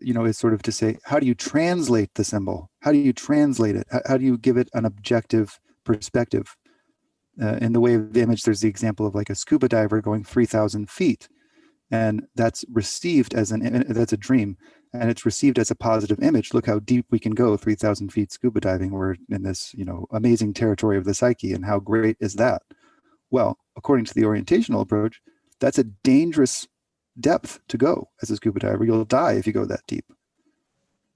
you know, is sort of to say, how do you translate the symbol? How do you translate it? How do you give it an objective perspective? In the way of the image, there's the example of like a scuba diver going 3,000 feet. And that's received as that's a dream. And it's received as a positive image. Look how deep we can go, 3,000 feet scuba diving. We're in this, you know, amazing territory of the psyche. And how great is that? Well, according to the orientational approach, that's a dangerous depth to go as a scuba diver. You'll die if you go that deep.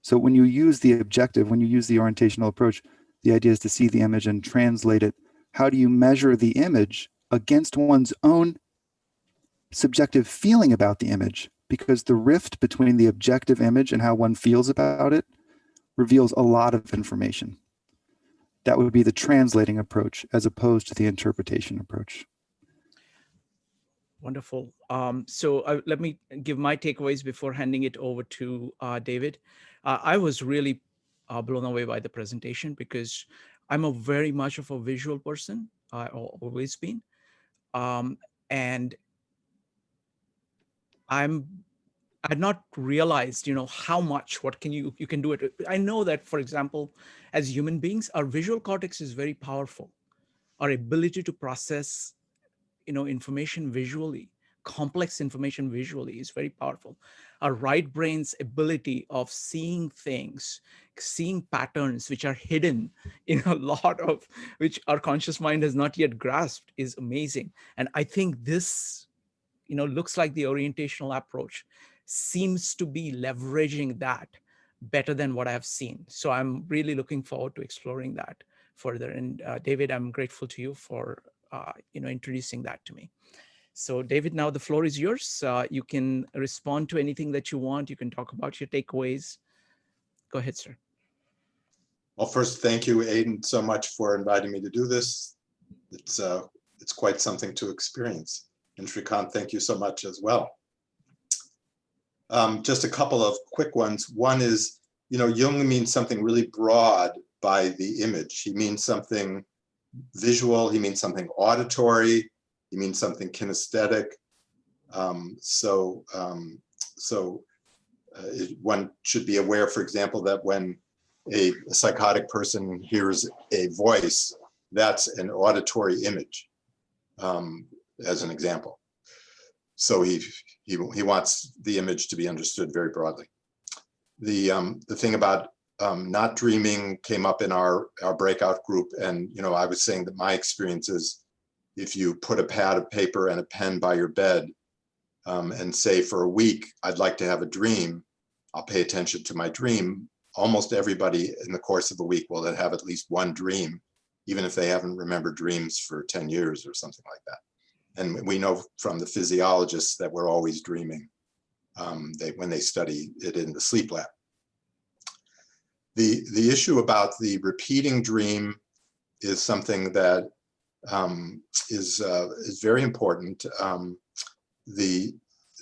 So when you use the objective, when you use the orientational approach, the idea is to see the image and translate it. How do you measure the image against one's own subjective feeling about the image? Because the rift between the objective image and how one feels about it reveals a lot of information. that would be the translating approach as opposed to the interpretation approach. Wonderful. So let me give my takeaways before handing it over to David. I was really blown away by the presentation because I'm a very much of a visual person. I've always been. And I'd not realized, how much, what can you can do it. I know that, for example, as human beings, our visual cortex is very powerful. Our ability to process, information visually, complex information visually is very powerful. Our right brain's ability of seeing things, seeing patterns which are hidden in a lot of, which our conscious mind has not yet grasped, is amazing. And I think this, looks like the orientational approach seems to be leveraging that better than what I've seen. So I'm really looking forward to exploring that further. And David, I'm grateful to you for introducing that to me. So David, now the floor is yours. You can respond to anything that you want. You can talk about your takeaways. Go ahead, sir. Well, first, thank you, Aiden, so much for inviting me to do this. It's quite something to experience. And Shrikant, thank you so much as well. Just a couple of quick ones. One is, Jung means something really broad by the image. He means something visual, he means something auditory, he means something kinesthetic. One should be aware, for example, that when a psychotic person hears a voice, that's an auditory image, as an example. So he wants the image to be understood very broadly. The thing about not dreaming came up in our breakout group, and I was saying that my experience is, if you put a pad of paper and a pen by your bed and say for a week, I'd like to have a dream, I'll pay attention to my dream. Almost everybody in the course of a week will have at least one dream, even if they haven't remembered dreams for 10 years or something like that. And we know from the physiologists that we're always dreaming when they study it in the sleep lab. The issue about the repeating dream is something that is very important. The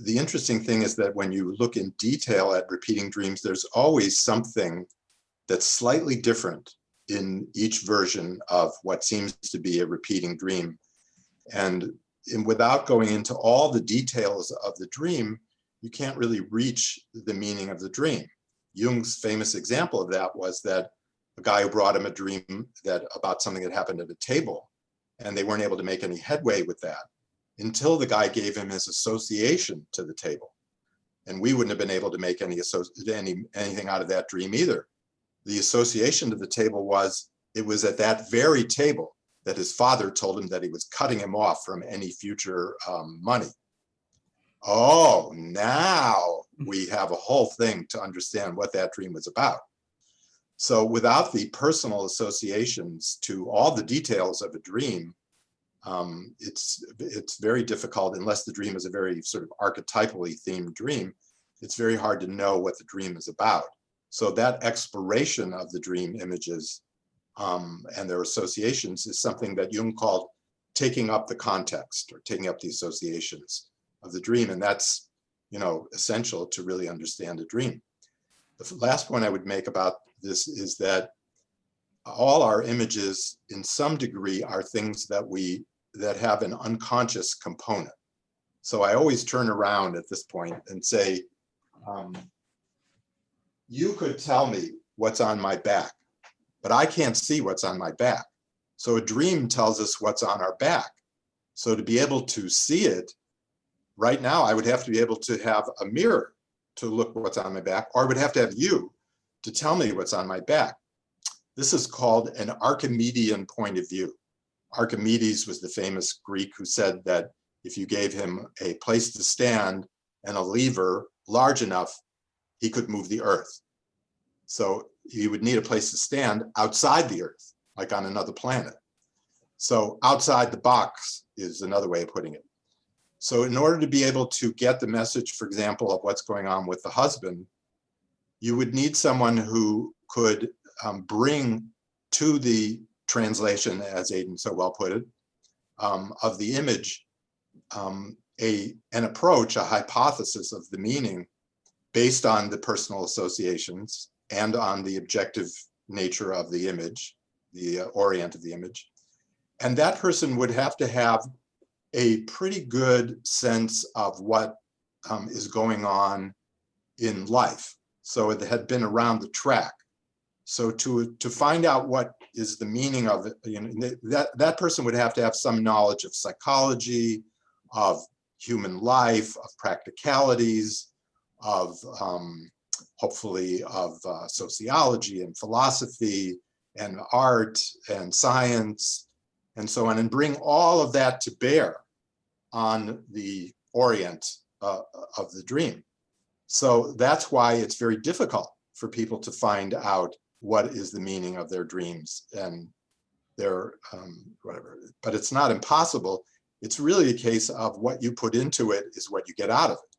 interesting thing is that when you look in detail at repeating dreams, there's always something that's slightly different in each version of what seems to be a repeating dream. And without going into all the details of the dream, you can't really reach the meaning of the dream. Jung's famous example of that was that a guy who brought him a dream about something that happened at a table, and they weren't able to make any headway with that until the guy gave him his association to the table. And we wouldn't have been able to make anything out of that dream either. The association to the table was, it was at that very table that his father told him that he was cutting him off from any future money. Oh, now we have a whole thing to understand what that dream was about. So without the personal associations to all the details of a dream, it's very difficult, unless the dream is a very sort of archetypally themed dream, it's very hard to know what the dream is about. So that exploration of the dream images and their associations is something that Jung called taking up the context, or taking up the associations of the dream. And that's, essential to really understand a dream. The last point I would make about this is that all our images in some degree are things that have an unconscious component. So I always turn around at this point and say, you could tell me what's on my back, but I can't see what's on my back. So a dream tells us what's on our back. So to be able to see it, right now, I would have to be able to have a mirror to look what's on my back, or I would have to have you to tell me what's on my back. This is called an Archimedean point of view. Archimedes was the famous Greek who said that if you gave him a place to stand and a lever large enough, he could move the earth. So you would need a place to stand outside the earth, like on another planet. So outside the box is another way of putting it. So in order to be able to get the message, for example, of what's going on with the husband, you would need someone who could bring to the translation, as Aiden so well put it, of the image, an approach, a hypothesis of the meaning based on the personal associations and on the objective nature of the image, the orient of the image. And that person would have to have a pretty good sense of what is going on in life. So it had been around the track. So to find out what is the meaning of it, you know, that person would have to have some knowledge of psychology, of human life, of practicalities, of hopefully of sociology and philosophy and art and science and so on, and bring all of that to bear on the orient of the dream. So that's why it's very difficult for people to find out what is the meaning of their dreams and their whatever. But it's not impossible. It's really a case of what you put into it is what you get out of it.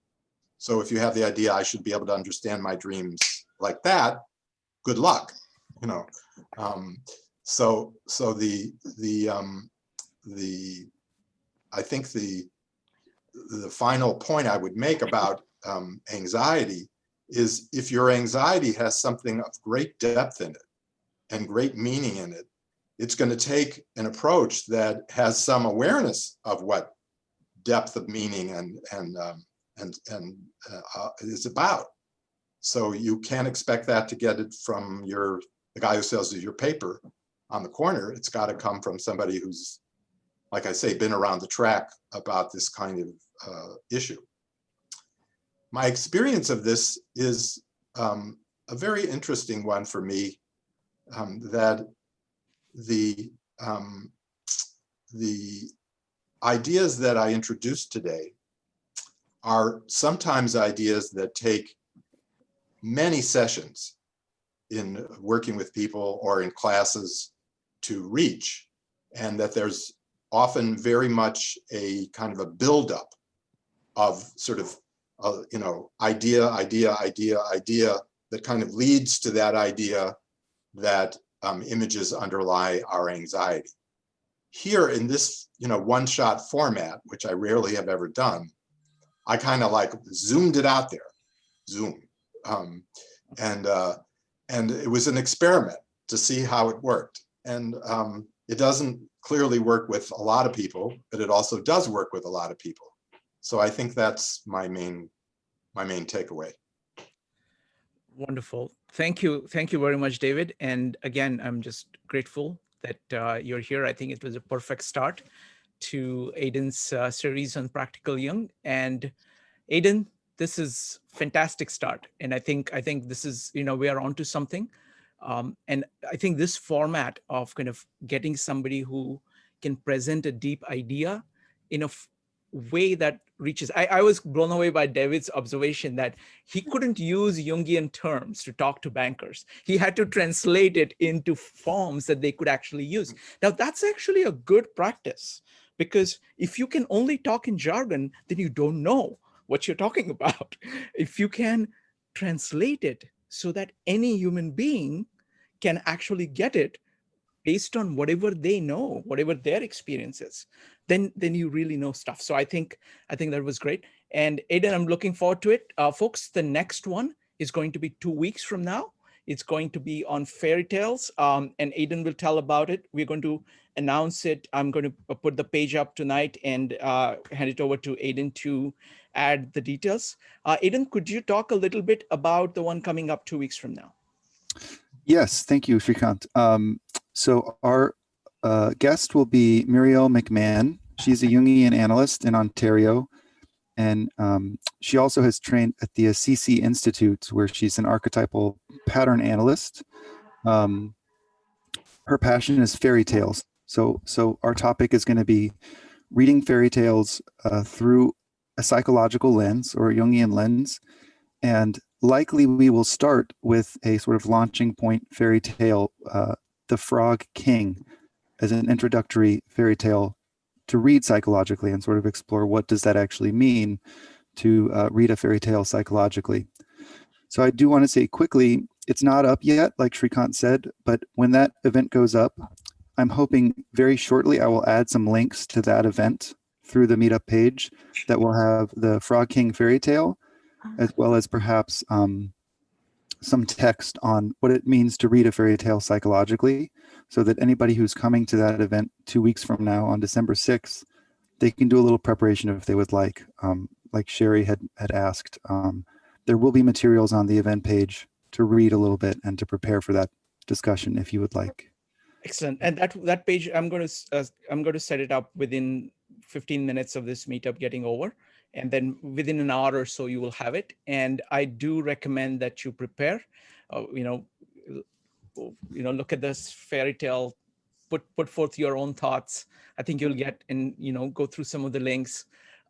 So if you have the idea, I should be able to understand my dreams like that, good luck, you know. So I think the final point I would make about anxiety is if your anxiety has something of great depth in it and great meaning in it, it's going to take an approach that has some awareness of what depth of meaning is about. So you can't expect that to get it from the guy who sells you your paper on the corner. It's got to come from somebody who's, like I say, been around the track about this kind of issue. My experience of this is a very interesting one for me, that the ideas that I introduced today are sometimes ideas that take many sessions in working with people or in classes to reach, and that there's often very much a kind of a buildup of sort of you know, idea that kind of leads to that idea that images underlie our anxiety. Here in this, you know, one-shot format, which I rarely have ever done, I kind of like zoomed it out there, zoom, and it was an experiment to see how it worked. And it doesn't clearly work with a lot of people, but it also does work with a lot of people. So I think that's my main takeaway. Wonderful. Thank you. Thank you very much, David. And again, I'm just grateful that you're here. I think it was a perfect start to Aiden's series on Practical Jung. And Aiden, this is fantastic start. And I think this is, you know, we are onto something. And I think this format of kind of getting somebody who can present a deep idea in a way that reaches, I was blown away by David's observation that he couldn't use Jungian terms to talk to bankers. He had to translate it into forms that they could actually use. Now that's actually a good practice, because if you can only talk in jargon, then you don't know what you're talking about. If you can translate it so that any human being can actually get it based on whatever they know, whatever their experience is, then you really know stuff. So I think that was great. And Aiden, I'm looking forward to it. Folks, the next one is going to be 2 weeks from now. It's going to be on fairy tales, and Aiden will tell about it. We're going to announce it. I'm going to put the page up tonight and hand it over to Aiden to add the details. Aiden, could you talk a little bit about the one coming up 2 weeks from now? Yes, thank you, Shrikant. So our guest will be Muriel McMahon. She's a Jungian analyst in Ontario, and she also has trained at the Assisi Institute, where she's an archetypal pattern analyst. Her passion is fairy tales. So our topic is going to be reading fairy tales through a psychological lens or a Jungian lens. And likely we will start with a sort of launching point fairy tale, The Frog King, as an introductory fairy tale to read psychologically and sort of explore what does that actually mean to read a fairy tale psychologically. So I do want to say quickly, it's not up yet, like Shrikant said, but when that event goes up, I'm hoping very shortly I will add some links to that event through the Meetup page that will have the Frog King fairy tale, as well as perhaps some text on what it means to read a fairy tale psychologically, so that anybody who's coming to that event 2 weeks from now on December 6th, they can do a little preparation if they would like Sherry had asked. There will be materials on the event page to read a little bit and to prepare for that discussion if you would like. Excellent. And that page, I'm going to set it up within 15 minutes of this meetup getting over, and then within an hour or so you will have it. And I do recommend that you prepare, look at this fairy tale, put forth your own thoughts. I think you'll get and go through some of the links.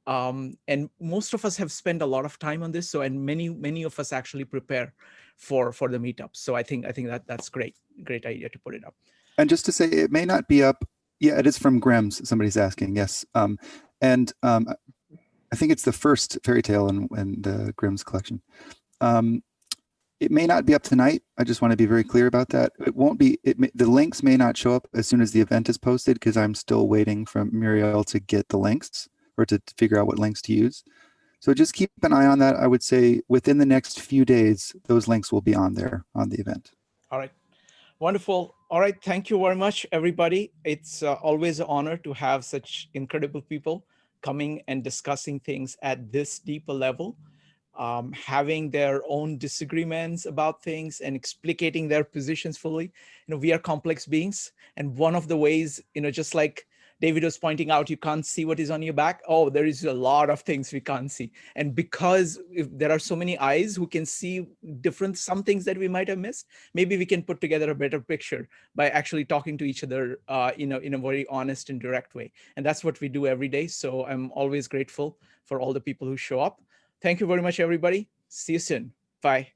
And most of us have spent a lot of time on this. So, and many of us actually prepare for the meetup. So I think that's great idea to put it up. And just to say, it may not be up. Yeah, it is from Grimm's. Somebody's asking. Yes. I think it's the first fairy tale in the Grimm's collection. It may not be up tonight. I just want to be very clear about that. It won't be. The links may not show up as soon as the event is posted, because I'm still waiting for Muriel to get the links or to figure out what links to use. So just keep an eye on that. I would say within the next few days, those links will be on there on the event. All right. Wonderful. All right. Thank you very much, everybody. It's always an honor to have such incredible people coming and discussing things at this deeper level, having their own disagreements about things and explicating their positions fully. We are complex beings. And one of the ways, just like David was pointing out, you can't see what is on your back. Oh, there is a lot of things we can't see. And because if there are so many eyes who can see some things that we might have missed, maybe we can put together a better picture by actually talking to each other in a very honest and direct way. And that's what we do every day. So I'm always grateful for all the people who show up. Thank you very much, everybody. See you soon. Bye.